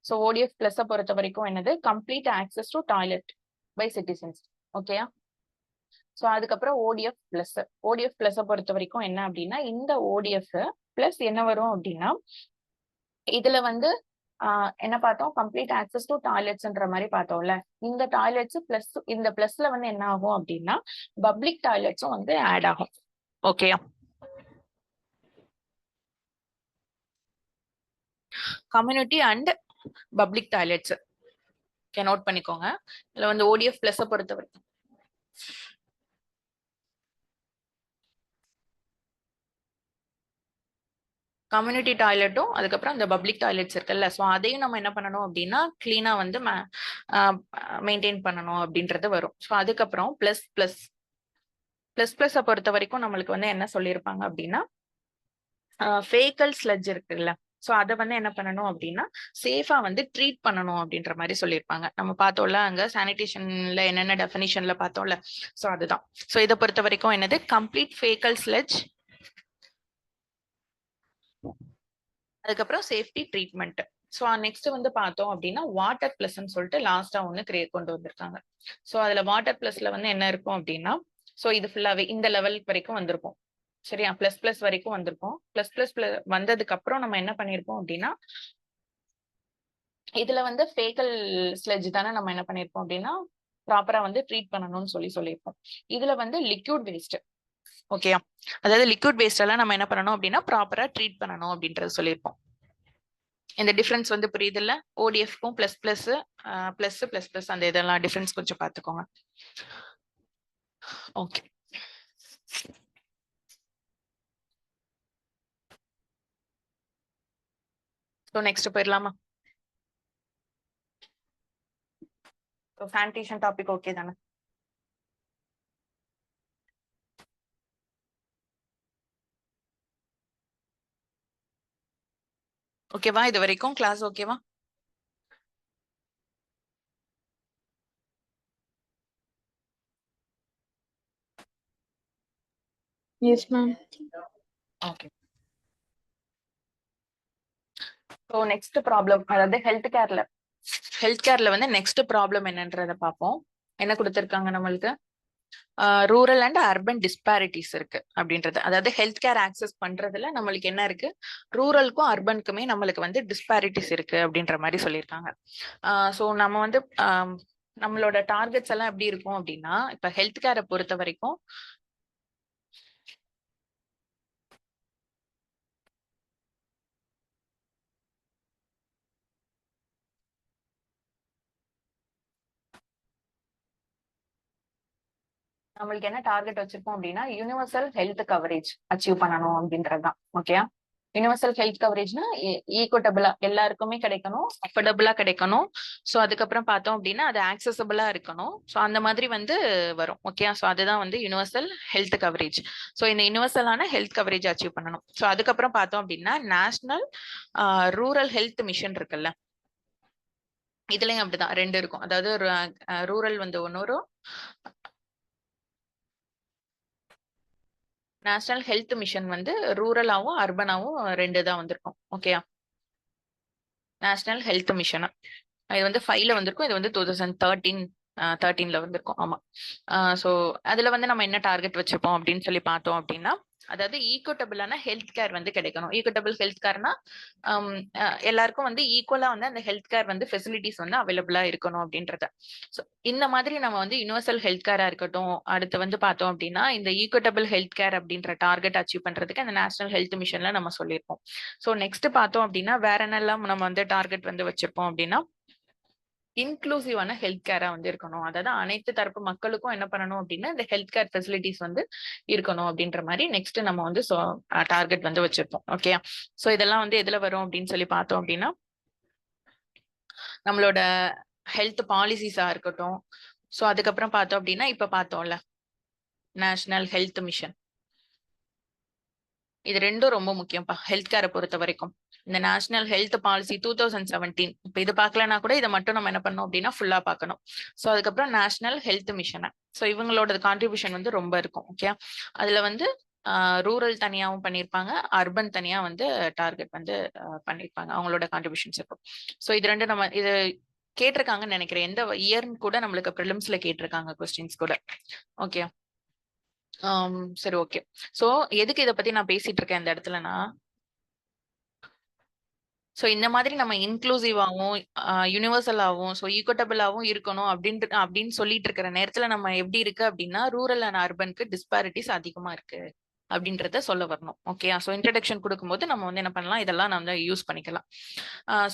ஸோ ஓடிஎஃப் பிளஸ் பொறுத்த வரைக்கும் என்னது? Complete access to toilet by citizens. ஓகேயா? ஸோ அதுக்கப்புறம் ஓடிஎஃப் பிளஸ் பொறுத்த வரைக்கும் என்ன அப்படின்னா இந்த ஓடிஎஃப் பிளஸ் என்ன வரும் அப்படின்னா இதுல வந்து என்ன பார்த்தோம்? கம்ப்ளீட் ஆக்சஸ் டு டாய்லெட்ஸ்ன்ற மாதிரி பார்த்தோம்ல. இந்த டாய்லெட்ஸ் பிளஸ் இந்த பிளஸ்ல வந்து என்ன ஆகும் அப்படின்னா பப்ளிக் டாய்லெட்ஸும் வந்து ஆட் ஆகும். ஓகேயா? Community and public toilets note பண்ணிக்கோங்க. இதுல வந்து ஓடிஎஃப் பிளஸ் பொறுத்த வரைக்கும் கம்யூனிட்டி டாய்லெட்டும் அதுக்கப்புறம் அந்த பப்ளிக் டாய்லெட்ஸ் இருக்குல்ல, ஸோ அதையும் நம்ம என்ன பண்ணணும் அப்படின்னா கிளீனா வந்து மெயின்டைன் பண்ணணும் அப்படின்றது வரும். ஸோ அதுக்கப்புறம் பிளஸ் பொறுத்த வரைக்கும் நம்மளுக்கு வந்து என்ன சொல்லியிருப்பாங்க அப்படின்னா ஃபேக்கல் ஸ்லட்ஜ் இருக்குல்ல, ஸோ அதை வந்து என்ன பண்ணணும் அப்படின்னா சேஃபா வந்து ட்ரீட் பண்ணணும் அப்படின்ற மாதிரி சொல்லியிருப்பாங்க. நம்ம பார்த்தோம்ல அங்க சானிடேஷன்ல என்னென்ன டெஃபினிஷன்ல பார்த்தோம்ல, ஸோ அதுதான். ஸோ இதை பொறுத்த வரைக்கும் என்னது? கம்ப்ளீட் ஃபேக்கல் ஸ்லட்ஜ், அதுக்கப்புறம் சேஃப்டி ட்ரீட்மெண்ட். ஸோ நெக்ஸ்ட் வந்து பார்த்தோம் அப்படின்னா வாட்டர் பிளஸ்ன்னு சொல்லிட்டு லாஸ்டா ஒன்று கொண்டு வந்திருக்காங்க. ஸோ அதுல வாட்டர் பிளஸ்ல வந்து என்ன இருக்கும் அப்படின்னா ஸோ இது ஃபுல்லாவே இந்த லெவல் வரைக்கும் வந்திருக்கும். சரியா? பிளஸ் வரைக்கும் வந்திருக்கும். பிளஸ் வந்ததுக்கு அப்புறம் நம்ம என்ன பண்ணிருப்போம் அப்படின்னா இதுல வந்து ஃபேக்கல் ஸ்லெட்ஜ் தானே நம்ம என்ன பண்ணிருப்போம் அப்படின்னா ப்ராப்பரா வந்து ட்ரீட் பண்ணணும்னு சொல்லியிருப்போம். இதுல வந்து லிக்விட் வேஸ்ட். ஓகேயா? அதாவது லிக்விட் வேஸ்ட் எல்லாம் நம்ம என்ன பண்ணணும் அப்படின்னா ப்ராப்பரா ட்ரீட் பண்ணணும் அப்படின்றது சொல்லியிருப்போம். இந்த டிஃபரன்ஸ் வந்து புரியுது இல்ல? ஓடிஎஃப்க்கும் பிளஸ் அந்த இதெல்லாம் டிஃபரன்ஸ் கொஞ்சம் பார்த்துக்கோங்க. ஓகே. ஸோ நெக்ஸ்ட் போயிடலாமா? சானிடேஷன் டாபிக் ஓகே தானே? ஓகேவா? இது வரைக்கும் கிளாஸ் ஓகேவா? Yes, ma'am. Okay. So next problem, அதாவது ஹெல்த் கேர்ல வந்து நெக்ஸ்ட் ப்ராப்ளம் என்னன்றத பார்ப்போம். என்ன கொடுத்திருக்காங்க நம்மளுக்கு? ரூரல் அண்ட் அர்பன் டிஸ்பாரிட்டிஸ் இருக்கு அப்படின்றது. அதாவது ஹெல்த் கேர் ஆக்சஸ் பண்றதுல நம்மளுக்கு என்ன இருக்கு? ரூரலுக்கும் அர்பனுக்குமே நம்மளுக்கு வந்து டிஸ்பாரிட்டிஸ் இருக்கு அப்படின்ற மாதிரி சொல்லியிருக்காங்க. ஸோ நம்ம வந்து நம்மளோட டார்கெட்ஸ் எல்லாம் எப்படி இருக்கும் அப்படின்னா இப்ப ஹெல்த் கேரை பொறுத்த வரைக்கும் நம்மளுக்கு என்ன டார்கெட் வச்சிருப்போம் அப்படின்னா யூனிவர்சல் ஹெல்த் கவரேஜ் அச்சீவ் பண்ணணும் அப்படின்றதுதான். ஓகேயா? யுனிவர்சல் ஹெல்த் கவரேஜ்னா ஈக்குவட்டபிளா எல்லாருக்குமே கிடைக்கணும், அஃபோர்டபுளா கிடைக்கணும். ஸோ அதுக்கப்புறம் பார்த்தோம் அப்படின்னா அது ஆக்சசபிளா இருக்கணும். ஸோ அந்த மாதிரி வந்து வரும். ஓகே, ஸோ அதுதான் வந்து யுனிவர்சல் ஹெல்த் கவரேஜ். ஸோ இந்த யுனிவர்சலான ஹெல்த் கவரேஜ் அச்சீவ் பண்ணணும். ஸோ அதுக்கப்புறம் பார்த்தோம் அப்படின்னா நேஷனல் ரூரல் ஹெல்த் மிஷன் இருக்குல்ல, இதுலயும் அப்படிதான் 2 இருக்கும். அதாவது ரூரல் வந்து ஒன்று வரும், நேஷனல் ஹெல்த் மிஷன் வந்து ரூரலாவும் அர்பனாவும் 2 தான் வந்திருக்கும். ஓகேயா, நேஷனல் ஹெல்த் மிஷன் இது வந்து 5ல வந்திருக்கும், இது வந்து 2013ல வந்திருக்கும். ஆமா. ஸோ அதுல வந்து நம்ம என்ன டார்கெட் வச்சிருப்போம் அப்படின்னு சொல்லி பார்த்தோம் அப்படின்னா, அதாவது ஈக்குவட்டபிளான ஹெல்த் கேர் வந்து கிடைக்கணும். ஈக்குவட்டபிள் ஹெல்த் கேர்னா எல்லாருக்கும் வந்து ஈக்குவலா வந்து அந்த ஹெல்த் கேர் வந்து ஃபெசிலிட்டிஸ் வந்து அவைலபிளா இருக்கணும் அப்படின்றத. ஸோ இந்த மாதிரி நம்ம வந்து யுனிவர்சல் ஹெல்த் கேரா இருக்கட்டும், அடுத்து வந்து பார்த்தோம் அப்படின்னா இந்த ஈக்குவட்டபிள் ஹெல்த் கேர் அப்படின்ற டார்கெட் அச்சீவ் பண்றதுக்கு அந்த நேஷனல் ஹெல்த் மிஷன்ல நம்ம சொல்லியிருப்போம். ஸோ நெக்ஸ்ட் பார்த்தோம் அப்படின்னா வேற என்னெல்லாம் நம்ம வந்து டார்கெட் வந்து வச்சிருப்போம் அப்படின்னா, இன்க்ளூசிவான ஹெல்த் கேரா வந்து இருக்கணும். அதாவது அனைத்து தரப்பு மக்களுக்கும் என்ன பண்ணணும் அப்படின்னா இந்த ஹெல்த் கேர் ஃபெசிலிட்டிஸ் வந்து இருக்கணும் அப்படின்ற மாதிரி நெக்ஸ்ட் நம்ம வந்து டார்கெட் வந்து வச்சிருப்போம். ஓகே, ஸோ இதெல்லாம் வந்து எதுல வரும் அப்படின்னு சொல்லி பார்த்தோம் அப்படின்னா, நம்மளோட ஹெல்த் பாலிசிஸா இருக்கட்டும். ஸோ அதுக்கப்புறம் பார்த்தோம் அப்படின்னா இப்ப பார்த்தோம்ல நேஷனல் ஹெல்த் மிஷன், இது ரெண்டும் ரொம்ப முக்கியம்ப்பா ஹெல்த் கேரை பொறுத்த வரைக்கும். இந்த நேஷனல் ஹெல்த் பாலிசி 2017 இப்ப இது பார்க்கலன்னா கூட இதை மட்டும் நம்ம என்ன பண்ணோம் அப்படின்னா ஃபுல்லா பார்க்கணும். ஸோ அதுக்கப்புறம் நேஷனல் ஹெல்த் மிஷன், ஸோ இவங்களோட கான்ட்ரிபியூஷன் வந்து ரொம்ப இருக்கும். ஓகே, அதுல வந்து ரூரல் தனியாவும் பண்ணியிருப்பாங்க, அர்பன் தனியா வந்து டார்கெட் வந்து பண்ணியிருப்பாங்க, அவங்களோட கான்ட்ரிபியூஷன்ஸ் இருக்கும். ஸோ இது ரெண்டு நம்ம இது கேட்டிருக்காங்கன்னு நினைக்கிறேன், எந்த இயர்னு கூட நம்மளுக்கு ப்ரிலிம்ஸ்ல கேட்டிருக்காங்க கொஸ்டின்ஸ் கூட. ஓகே, சரி ஓகே. சோ எதுக்கு இத பத்தி நான் பேசிட்டு இருக்கேன் இந்த இடத்துலனா, சோ இந்த மாதிரி நம்ம இன்க்ளூசிவாவும் யூனிவர்சலாவும் ஈக்குவட்டபிளாவும் இருக்கணும் அப்படின்னு சொல்லிட்டு இருக்கிற நேரத்துல நம்ம எப்படி இருக்கு அப்படின்னா ரூரல் அண்ட் அர்பனுக்கு டிஸ்பாரிட்டிஸ் அதிகமா இருக்கு அப்படின்றத சொல்ல வரணும். ஓகே, சோ இன்ட்ரடக்ஷன் கொடுக்கும்போது நம்ம வந்து என்ன பண்ணலாம், இதெல்லாம் நம்ம யூஸ் பண்ணிக்கலாம்.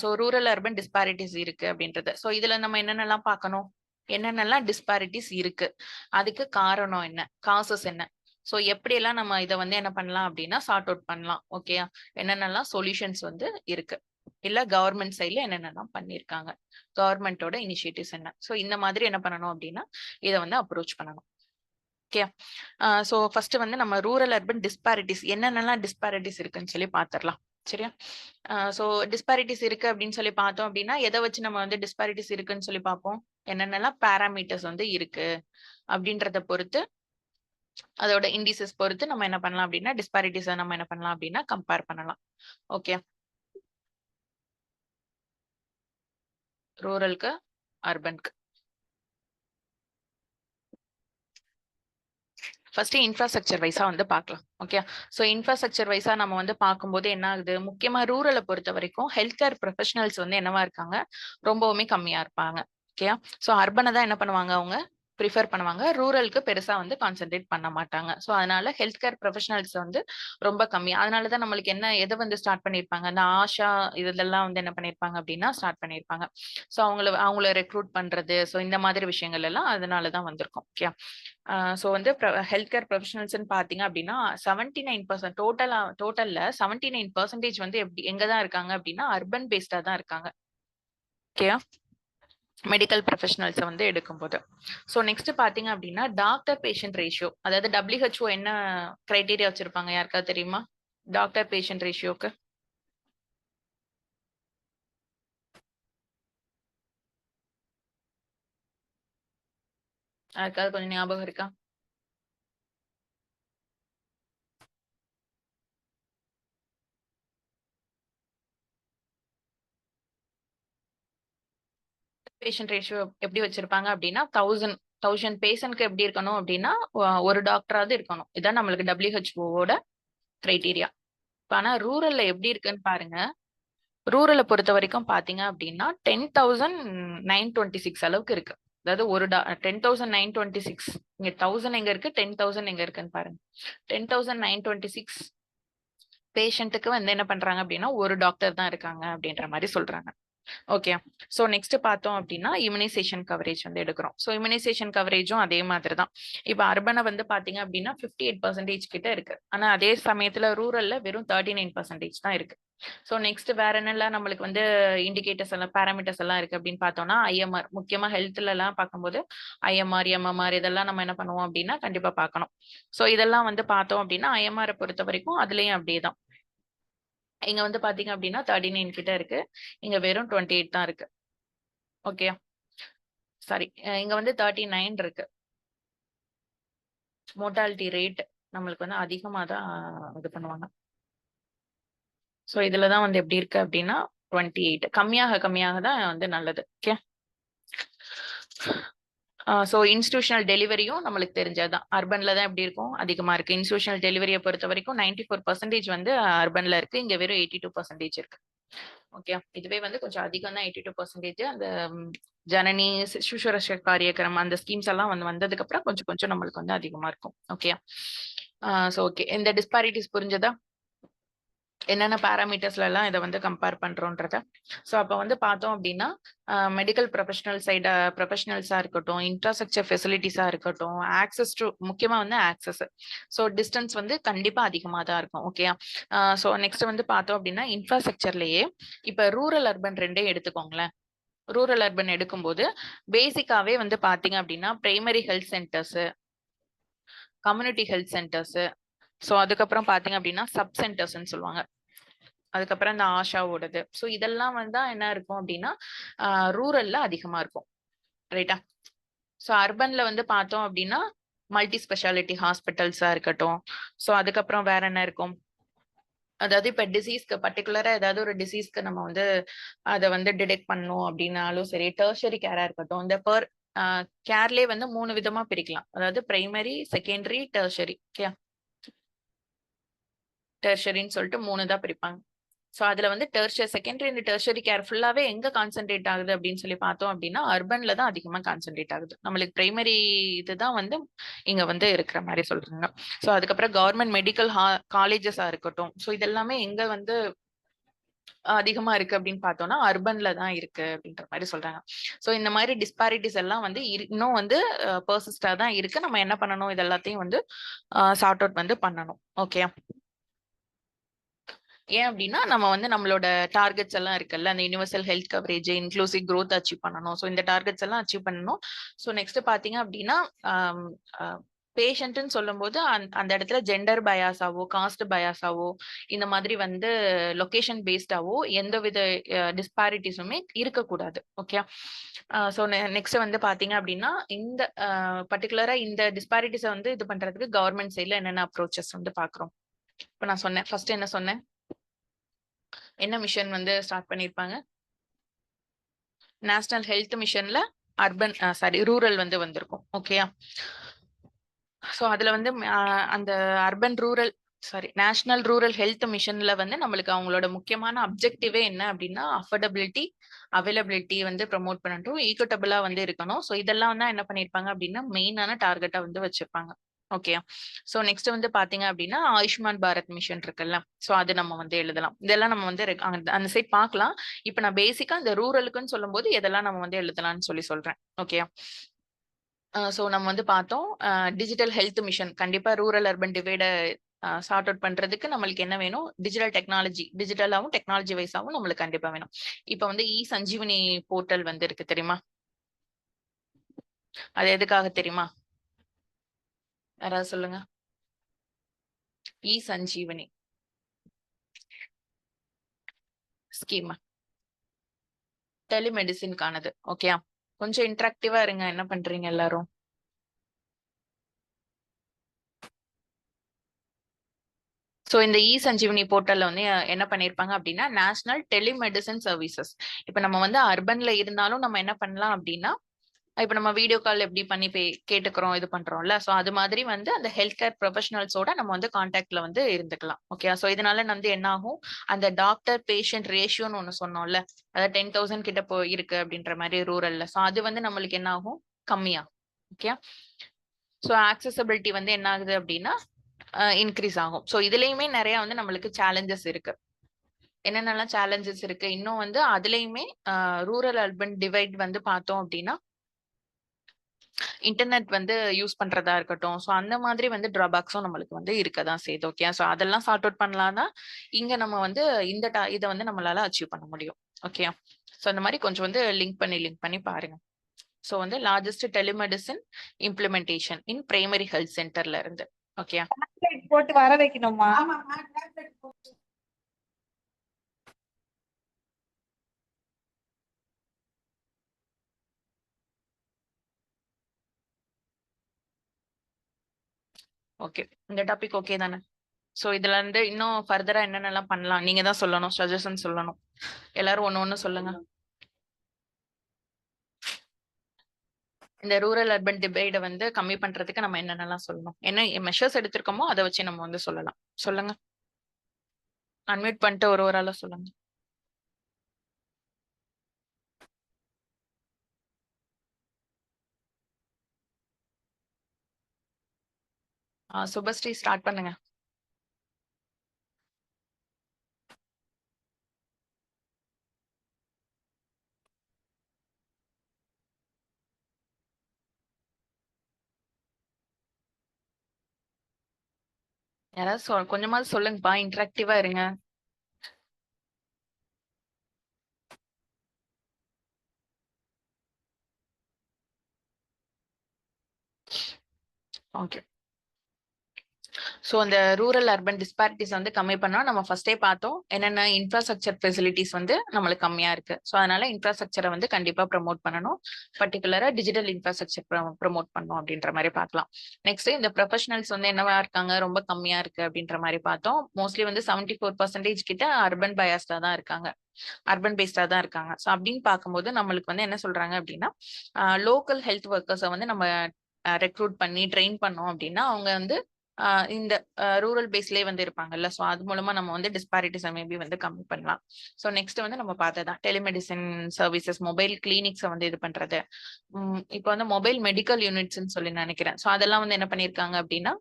சோ ரூரல் அர்பன் டிஸ்பாரிட்டிஸ் இருக்கு அப்படின்றது. சோ இதுல நம்ம என்னென்னலாம் பார்க்கணும், என்னென்னலாம் டிஸ்பாரிட்டிஸ் இருக்கு, அதுக்கு காரணம் என்ன, காசஸ் என்ன, சோ எப்படியெல்லாம் நம்ம இதை வந்து என்ன பண்ணலாம் அப்படின்னா சார்ட் அவுட் பண்ணலாம். ஓகே, என்னென்னலாம் சொல்யூஷன்ஸ் வந்து இருக்கு, இல்ல கவர்மெண்ட் சைட்ல என்னென்னலாம் பண்ணிருக்காங்க, கவர்மெண்டோட இனிஷியேட்டிவ்ஸ் என்ன, சோ இந்த மாதிரி என்ன பண்ணணும் அப்படின்னா இதை வந்து அப்ரோச் பண்ணணும். ஓகே, சோ ஃபர்ஸ்ட் வந்து நம்ம ரூரல் அர்பன் டிஸ்பாரிட்டிஸ் என்னென்னலாம் டிஸ்பாரிட்டிஸ் இருக்குன்னு சொல்லி பாத்திரலாம். சரியா, சோ டிஸ்பாரிட்டிஸ் இருக்கு அப்படின்னு சொல்லி பார்த்தோம் அப்படின்னா எதை வச்சு நம்ம வந்து டிஸ்பாரிட்டிஸ் இருக்குன்னு சொல்லி பார்ப்போம், என்னென்னலாம் பேராமீட்டர்ஸ் வந்து இருக்கு அப்படின்றத பொறுத்து, அதோட இண்டிசஸ் பொறுத்து நம்ம என்ன பண்ணலாம் அப்படின்னா டிஸ்பாரிட்டிஸ் நம்ம என்ன பண்ணலாம் அப்படின்னா கம்பேர் பண்ணலாம். ஓகே, ரூரலுக்கு அர்பனுக்கு ஃபர்ஸ்ட் இன்ஃப்ராஸ்ட்ரக்சர் வைஸா வந்து பார்க்கலாம். ஓகே, ஸோ இன்ஃப்ராஸ்ட்ரக்சர் வைஸா நம்ம வந்து பார்க்கும்போது என்ன ஆகுது, முக்கியமா ரூரலை பொறுத்த வரைக்கும் ஹெல்த் கேர் ப்ரொஃபஷனல்ஸ் வந்து என்னவா இருக்காங்க, ரொம்பவுமே கம்மியா இருப்பாங்க. ஓகே, ஸோ அர்பனை தான் என்ன பண்ணுவாங்க அவங்க ப்ரிஃபர் பண்ணுவாங்க, ரூரலுக்கு பெருசா வந்து கான்சென்ட்ரேட் பண்ண மாட்டாங்க. ஸோ அதனால ஹெல்த் கேர் ப்ரொஃபஷனல்ஸ் வந்து ரொம்ப கம்மி. அதனால தான் நம்மளுக்கு என்ன எதை வந்து ஸ்டார்ட் பண்ணியிருப்பாங்க, அந்த ஆஷா இதெல்லாம் வந்து என்ன பண்ணியிருப்பாங்க அப்படின்னா ஸ்டார்ட் பண்ணியிருப்பாங்க. ஸோ அவங்கள ரெக்ரூட் பண்றது, ஸோ இந்த மாதிரி விஷயங்கள் எல்லாம் அதனால தான் வந்திருக்கும். ஓகே, ஸோ வந்து ஹெல்த் கேர் ப்ரொஃபஷனல்ஸ்ன்னு பார்த்தீங்க அப்படின்னா 79% டோட்டல்ல 79% வந்து எங்க தான் இருக்காங்க அப்படின்னா அர்பன் பேஸ்டா தான் இருக்காங்க. ஓகே, மெடிக்கல் ப்ரொஃபஷனல்ஸ் வந்து எடுக்கும்போது. ஸோ நெக்ஸ்ட் பாத்தீங்க அப்படின்னா டாக்டர் பேஷண்ட் ரேஷியோ, அதாவது WHO என்ன கிரைட்டீரியா வச்சிருப்பாங்க யாருக்காவது தெரியுமா, டாக்டர் பேஷண்ட் ரேஷியோக்கு யாருக்காவது கொஞ்சம் ஞாபகம் இருக்கா? பேஷண்ட் ரேஷியோ எப்படி வச்சிருப்பாங்க அப்படின்னா 1000 பேஷண்ட்க்கு எப்படி இருக்கணும் அப்படின்னா ஒரு டாக்டராவது இருக்கணும். இதான் நம்மளுக்கு WHO கிரைட்டீரியா. ஆனா ரூரல்ல எப்படி இருக்குன்னு பாருங்க. ரூரலை பொறுத்த வரைக்கும் பாத்தீங்க அப்படின்னா 10,926 அளவுக்கு இருக்கு. அதாவது 10,926 இங்க 1000 எங்க இருக்கு, 10,000 எங்க இருக்குன்னு பாருங்க. 10,926 பேஷண்ட்டுக்கு வந்து என்ன பண்றாங்க அப்படின்னா ஒரு டாக்டர் தான் இருக்காங்க அப்படின்ற மாதிரி சொல்றாங்க. ஓகே. ஸோ நெக்ஸ்ட் பார்த்தோம் அப்படின்னா, இம்யூனைசேஷன் கவரேஜ் வந்து எடுக்கிறோம். ஸோ இம்யூனைசேஷன் கவரேஜும் அதே மாதிரி தான். இப்ப அர்பன வந்து பார்த்தீங்க அப்படின்னா 58% கிட்ட இருக்கு. ஆனா அதே சமயத்துல ரூரல்ல வெறும் 39% தான் இருக்கு. ஸோ நெக்ஸ்ட் வேற என்னலாம் நம்மளுக்கு வந்து இண்டிகேட்டர்ஸ் எல்லாம் பாராமீட்டர்ஸ் எல்லாம் இருக்கு அப்படின்னு பார்த்தோம்னா, ஐஎம்ஆர் முக்கியமா ஹெல்த்லலாம் பார்க்கும்போது ஐஎம்ஆர், எம்எம்ஆர் இதெல்லாம் நம்ம என்ன பண்ணுவோம் அப்படின்னா கண்டிப்பா பார்க்கணும். ஸோ இதெல்லாம் வந்து பார்த்தோம் அப்படின்னா ஐஎம்ஆர பொறுத்தவரைக்கும் அதுலயும் அப்படியே தான். இங்க வந்து பார்த்தீங்க அப்படின்னா 39 கிட்ட இருக்கு. இங்க வெறும் 28 தான் இருக்கு. ஓகே. சாரி. இங்க வந்து 39 இருக்கு. மோர்டாலிட்டி ரேட் நம்மளுக்கு வந்து அதிகமா தான் இது பண்ணுவாங்க. ஸோ இதுல தான் வந்து எப்படி இருக்கு அப்படின்னா 28 கம்மியாக தான் வந்து நல்லது. ஓகே. ஸோ இன்ஸ்டிடியூஷனல் டெலிவரியும் நம்மளுக்கு தெரிஞ்சது தான். அர்பன்ல தான் எப்படி இருக்கும்? அதிகமா இருக்கு. இன்ஸ்டிடியூஷனல் டெலிவரிய பொறுத்தவரைக்கும் 94% வந்து அர்பன்ல இருக்கு. இங்க வெறும் 82% இருக்கு. ஓகே. இதுவே வந்து கொஞ்சம் அதிகம் தான் 82% அந்த ஜனனி, சிசு ரக்ஷக் காரியக்கிரம் அந்த ஸ்கீம்ஸ் எல்லாம் வந்து வந்ததுக்கு அப்புறம் கொஞ்சம் கொஞ்சம் நம்மளுக்கு வந்து அதிகமா இருக்கும். ஓகே. So okay. இந்த டிஸ்பாரிட்டிஸ் புரிஞ்சதா? என்னென்ன பாராமீட்டர்ஸ்ல எல்லாம் இதை வந்து கம்பேர் பண்றோன்றத. ஸோ அப்போ வந்து பார்த்தோம் அப்படின்னா மெடிக்கல் ப்ரொஃபஷனல்ஸா இருக்கட்டும், இன்ஃப்ராஸ்ட்ரக்சர் ஃபெசிலிட்டிஸா இருக்கட்டும், ஆக்சஸ் டு முக்கியமா வந்து ஆக்சஸ். ஸோ டிஸ்டன்ஸ் வந்து கண்டிப்பா அதிகமாக தான் இருக்கும். ஓகே. ஸோ நெக்ஸ்ட் வந்து பார்த்தோம் அப்படின்னா இன்ஃப்ராஸ்ட்ரக்சர்லயே இப்ப ரூரல் அர்பன் ரெண்டையும் எடுத்துக்கோங்களேன். ரூரல் அர்பன் எடுக்கும்போது பேசிக்காவே வந்து பாத்தீங்க அப்படின்னா primary health centres, community health centres, so அதுக்கப்புறம் பாத்தீங்க அப்படின்னா சப் சென்டர்ஸ்ன்னு சொல்லுவாங்க. அதுக்கப்புறம் இந்த ஆஷாவோடது. ஸோ இதெல்லாம் வந்து என்ன இருக்கும் அப்படின்னா ரூரல்ல அதிகமா இருக்கும். ரைட்டா? ஸோ அர்பன்ல வந்து பார்த்தோம் அப்படின்னா மல்டி ஸ்பெஷாலிட்டி ஹாஸ்பிட்டல்ஸா இருக்கட்டும். ஸோ அதுக்கப்புறம் வேற என்ன இருக்கும்? அதாவது இப்ப டிசீஸ்க்கு பர்டிகுலரா ஏதாவது ஒரு டிசீஸ்க்கு நம்ம வந்து அதை வந்து டிடெக்ட் பண்ணணும் அப்படின்னாலும் சரி, டெர்ஷரி கேரா இருக்கட்டும். இந்த கேர்லயே வந்து 3 விதமா பிரிக்கலாம். அதாவது பிரைமரி, செகண்டரி, டெர்ஷரி. ஓகே. டெர்ஷரின்னு சொல்லிட்டு 3 தான் பிரிப்பாங்க. ஸோ அதுல வந்து செகண்டரி அண்ட் டெர்ஷரி கேர் ஃபுல்லாவே எங்க கான்சென்ட்ரேட் ஆகுது அப்படின்னு சொல்லி பார்த்தோம் அப்படின்னா அர்பன்ல தான் அதிகமா கான்சென்ட்ரேட் ஆகுது. நம்மளுக்கு பிரைமரி இதுதான் வந்து இங்க வந்து இருக்கிற மாதிரி சொல்றாங்க. ஸோ அதுக்கப்புறம் கவர்மெண்ட் மெடிக்கல் காலேஜஸா இருக்கட்டும். ஸோ இதெல்லாமே எங்க வந்து அதிகமா இருக்கு அப்படின்னு பார்த்தோம்னா அர்பன்ல தான் இருக்கு அப்படின்ற மாதிரி சொல்றாங்க. ஸோ இந்த மாதிரி டிஸ்பாரிட்டிஸ் எல்லாம் வந்து இன்னும் வந்து பர்சிஸ்டா தான் இருக்கு. நம்ம என்ன பண்ணணும்? இது எல்லாத்தையும் வந்து சார்ட் அவுட் வந்து பண்ணணும். ஓகே. ஏன் அப்படின்னா நம்ம வந்து நம்மளோட டார்கெட்ஸ் எல்லாம் இருக்குல்ல, அந்த universal health coverage, inclusive growth achieve பண்ணணும். ஸோ இந்த டார்கெட்ஸ் எல்லாம் அச்சீவ் பண்ணணும். ஸோ நெக்ஸ்ட் பாத்தீங்க அப்படின்னா பேஷண்ட்னு சொல்லும்போது அந்த இடத்துல ஜெண்டர் பயாஸாவோ, காஸ்ட் பயாஸாவோ, இந்த மாதிரி வந்து லொகேஷன் பேஸ்டாவோ எந்தவித டிஸ்பாரிட்டிஸுமே இருக்கக்கூடாது. ஓகே. ஸோ நெக்ஸ்ட் வந்து பாத்தீங்க அப்படின்னா இந்த பர்டிகுலரா இந்த டிஸ்பாரிட்டிஸை வந்து இது பண்றதுக்கு கவர்மெண்ட் சைட்ல என்னென்ன அப்ரோச்சஸ் வந்து பாக்குறோம். இப்ப நான் சொன்னேன் ஃபர்ஸ்ட் என்ன சொன்னேன்? என்ன மிஷன் வந்து ஸ்டார்ட் பண்ணிருப்பாங்க? நேஷனல் ஹெல்த் மிஷன்ல ரூரல் வந்து வந்திருக்கும். ஓகேயா? சோ அதுல வந்து அந்த urban rural national rural health மிஷன்ல வந்து நம்மளுக்கு அவங்களோட முக்கியமான அப்ஜெக்டிவே என்ன அப்படின்னா அஃபோர்டபிலிட்டி, அவைலபிலிட்டி வந்து ப்ரமோட் பண்ணட்டும், ஈக்குவட்டபிளா வந்து இருக்கணும். ஸோ இதெல்லாம் தான் என்ன பண்ணிருப்பாங்க அப்படின்னா மெயினான டார்கெட்டா வந்து வச்சிருப்பாங்க. ஓகே. சோ நெக்ஸ்ட் வந்து பாத்தீங்க அப்படின்னா ஆயுஷ்மான் பாரத் மிஷன் இருக்குல்ல, சோ அது நம்ம வந்து எழுதலாம். இதெல்லாம் நம்ம வந்து அந்த சைட் பார்க்கலாம். இப்ப நான் பேசிக்கா இந்த ரூரலுக்குன்னு சொல்லும் போது எதெல்லாம் நம்ம வந்து எழுதலாம்னு சொல்றேன். ஓகே. சோ நம்ம வந்து பார்த்தோம் டிஜிட்டல் ஹெல்த் மிஷன் கண்டிப்பா ரூரல் அர்பன் டிவைட சார்ட் அவுட் பண்றதுக்கு நம்மளுக்கு என்ன வேணும்? டிஜிட்டல் டெக்னாலஜி, டிஜிட்டலாவும் டெக்னாலஜி வைஸாவும் நம்மளுக்கு கண்டிப்பா வேணும். இப்ப வந்து சஞ்சீவனி போர்ட்டல் வந்து இருக்கு தெரியுமா? அது எதுக்காக தெரியுமா? யாராவது சொல்லுங்க. சஞ்சீவனி ஸ்கீம் டெலிமெடிசின்கானது. ஓகே. கொஞ்சம் இன்டராக்டிவா இருங்க. என்ன பண்றீங்க எல்லாரும்? சோ இந்த சஞ்சீவனி போர்ட்டல்ல வந்து என்ன பண்ணிருப்பாங்க அப்படின்னா நேஷனல் டெலிமெடிசின் சர்வீசஸ். இப்ப நம்ம வந்து அர்பன்ல இருந்தாலும் நம்ம என்ன பண்ணலாம் அப்படின்னா இப்ப நம்ம வீடியோ கால் எப்படி பண்ணி கேட்டுக்கிறோம், இது பண்றோம்ல. சோ அது மாதிரி வந்து அந்த ஹெல்த் கேர் ப்ரொஃபஷனல்ஸோட நம்ம வந்து கான்டாக்ட்ல வந்து இருந்துக்கலாம். ஓகே. சோ இதனால வந்து என்ன ஆகும்? அந்த டாக்டர் பேஷண்ட் ரேஷியோன்னு ஒண்ணு சொன்னோம்ல, அதாவது 10,000 கிட்ட இருக்கு அப்படின்ற மாதிரி ரூரல்ல. சோ அது வந்து நம்மளுக்கு என்ன ஆகும்? கம்மியா. ஓகே. சோ ஆக்சசபிலிட்டி வந்து என்ன ஆகுது அப்படின்னா இன்க்ரீஸ் ஆகும். சோ இதுலயுமே நிறைய வந்து நம்மளுக்கு சேலஞ்சஸ் இருக்கு. என்னென்னலாம் சேலஞ்சஸ் இருக்கு. இன்னும் வந்து அதுலயுமே ரூரல் அர்பன் டிவைட் வந்து பார்த்தோம் அப்படின்னா, இன்டர்நெட் வந்து யூஸ் பண்றதா இருக்கட்டும். ஸோ அந்த மாதிரி வந்து ட்ராபேக்ஸும் நம்மளுக்கு வந்து இருக்க தான் செய்யுது. ஓகே. ஸோ அதெல்லாம் சார்ட் அவுட் பண்ணலாம்னா, இங்க நம்ம வந்து இந்த இத வந்து நம்மளால அச்சீவ் பண்ண முடியும். ஓகேயா? ஸோ அந்த மாரி கொஞ்சம் வந்து லிங்க் பண்ணி பாருங்க. ஸோ வந்து லார்ஜஸ்ட் டெலிமெடிசின் இம்ப்ளிமெண்டேஷன் இன் பிரைமரி ஹெல்த் சென்டர்ல இருந்து. ஓகேயா? போட்டு வர வைக்கணுமா? ஓகே. இந்த டாபிக் ஓகே தானே? ஸோ இதுல இருந்து இன்னும் ஃபர்தரா என்னென்னலாம் பண்ணலாம்? நீங்க தான் சொல்லணும். சஜஷன் சொல்லணும். எல்லாரும் ஒண்ணு சொல்லுங்க. இந்த ரூரல் அர்பன் டிவைட வந்து கம்மி பண்றதுக்கு நம்ம என்னென்னலாம் சொல்லணும்? என்ன மெஷர்ஸ் எடுத்திருக்கோமோ அத வச்சு நம்ம வந்து சொல்லலாம். சொல்லுங்க. அன்மியூட் பண்ணிட்டு ஒரு ஆளா சொல்லுங்க. சுபஸ்ரீ ஸ்டார்ட் பண்ணுங்க. யாராவது கொஞ்சமாவது சொல்லுங்கப்பா. இன்டராக்டிவா இருங்க. ஓகே. ஸோ அந்த ரூரல் அர்பன் டிஸ்பாரிட்டிஸ் வந்து கம்மி பண்ணா நம்ம ஃபர்ஸ்டே பார்த்தோம் என்னென்ன இன்ஃப்ராஸ்ட்ரக்சர் ஃபெசிலிட்டிஸ் வந்து நம்மளுக்கு கம்மியா இருக்கு. ஸோ அதனால இன்ஃப்ராஸ்ட்ரக்சரை வந்து கண்டிப்பா ப்ரமோட் பண்ணணும். பர்டிகுலரா டிஜிட்டல் இன்ஃப்ராஸ்ட்ரக்சர் ப்ரமோட் பண்ணணும் அப்படின்ற மாதிரி பார்க்கலாம். நெக்ஸ்ட் இந்த ப்ரொஃபஷனல்ஸ் வந்து என்னவா இருக்காங்க, ரொம்ப கம்மியா இருக்கு அப்படின்ற மாதிரி பார்த்தோம். மோஸ்ட்லி வந்து 74% கிட்ட அர்பன் பயாஸ்டா தான் இருக்காங்க. அர்பன் பேஸ்டா தான் இருக்காங்க. ஸோ அப்படின்னு பார்க்கும்போது நம்மளுக்கு வந்து என்ன சொல்றாங்க அப்படின்னா, லோக்கல் ஹெல்த் ஒர்க்கர்ஸை வந்து நம்ம ரெக்ரூட் பண்ணி ட்ரெயின் பண்ணோம் அப்படின்னா அவங்க வந்து இந்த ரூரல் பேஸ்லயே வந்து இருப்பாங்கல்ல. ஸோ அது மூலமா நம்ம வந்து டிஸ்பாரிட்டிஸ் மேபி வந்து கம்மி பண்ணலாம். ஸோ நெக்ஸ்ட் வந்து நம்ம பார்த்ததான் டெலிமெடிசின் சர்வீசஸ், மொபைல் கிளினிக்ஸை வந்து இது பண்றது. இப்போ வந்து மொபைல் மெடிக்கல் யூனிட்ஸ்ன்னு சொல்லி நினைக்கிறேன். ஸோ அதெல்லாம் வந்து என்ன பண்ணியிருக்காங்க அப்படின்னா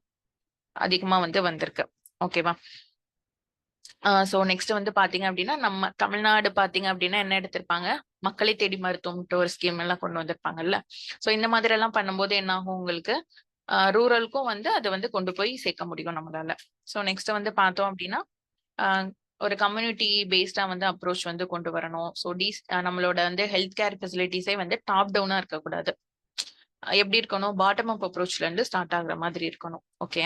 அதிகமா வந்து வந்திருக்கு. ஓகேவா? ஸோ நெக்ஸ்ட் வந்து பாத்தீங்க அப்படின்னா நம்ம தமிழ்நாடு பாத்தீங்க அப்படின்னா என்ன எடுத்திருப்பாங்க, மக்களை தேடி மருத்துவம் ஒரு ஸ்கீம் எல்லாம் கொண்டு வந்திருப்பாங்கல்ல. ஸோ இந்த மாதிரி எல்லாம் பண்ணும்போது என்ன ஆகும், உங்களுக்கு ரூரலுக்கும் வந்து அதை வந்து கொண்டு போய் சேர்க்க முடியும் நம்மளால. ஸோ நெக்ஸ்ட் வந்து பார்த்தோம் அப்படின்னா ஒரு கம்யூனிட்டி பேஸ்டா வந்து அப்ரோச் வந்து கொண்டு வரணும். ஸோ நம்மளோட வந்து ஹெல்த் கேர் ஃபெசிலிட்டிஸே வந்து டாப் டவுனா இருக்கக்கூடாது. எப்படி இருக்கணும், பாட்டம் அப் அப்ரோச்ல இருந்து ஸ்டார்ட் ஆகுற மாதிரி இருக்கணும். ஓகே.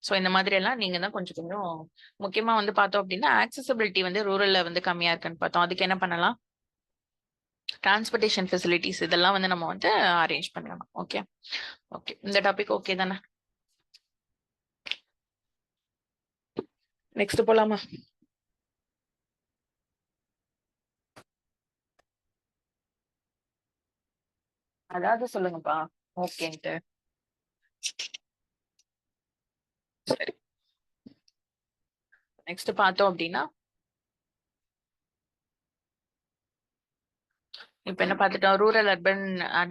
ஸோ இந்த மாதிரி எல்லாம் நீங்க தான் கொஞ்சம் கொஞ்சம் முக்கியமா வந்து பார்த்தோம் அப்படின்னா ஆக்சசபிலிட்டி வந்து ரூரல்ல வந்து கம்மியா இருக்குன்னு பார்த்தோம். அதுக்கு என்ன பண்ணலாம், டிரான்ஸ்போர்டேஷன் ஃபெசிலிட்டிஸ் இதெல்லாம் வந்து நம்ம வந்து அரேஞ்ச் பண்ணலாம். ஓகே. ஓகே. இந்த டாபிக் ஓகே தானே? நெக்ஸ்ட் போலாமா? அதாவது சொல்லுங்கப்பா. ஓகேன்ட்டு. சரி. நெக்ஸ்ட் பார்த்தோம் அப்படின்னா இப்ப என்ன பார்த்துட்டோம், ரூரல் அர்பன்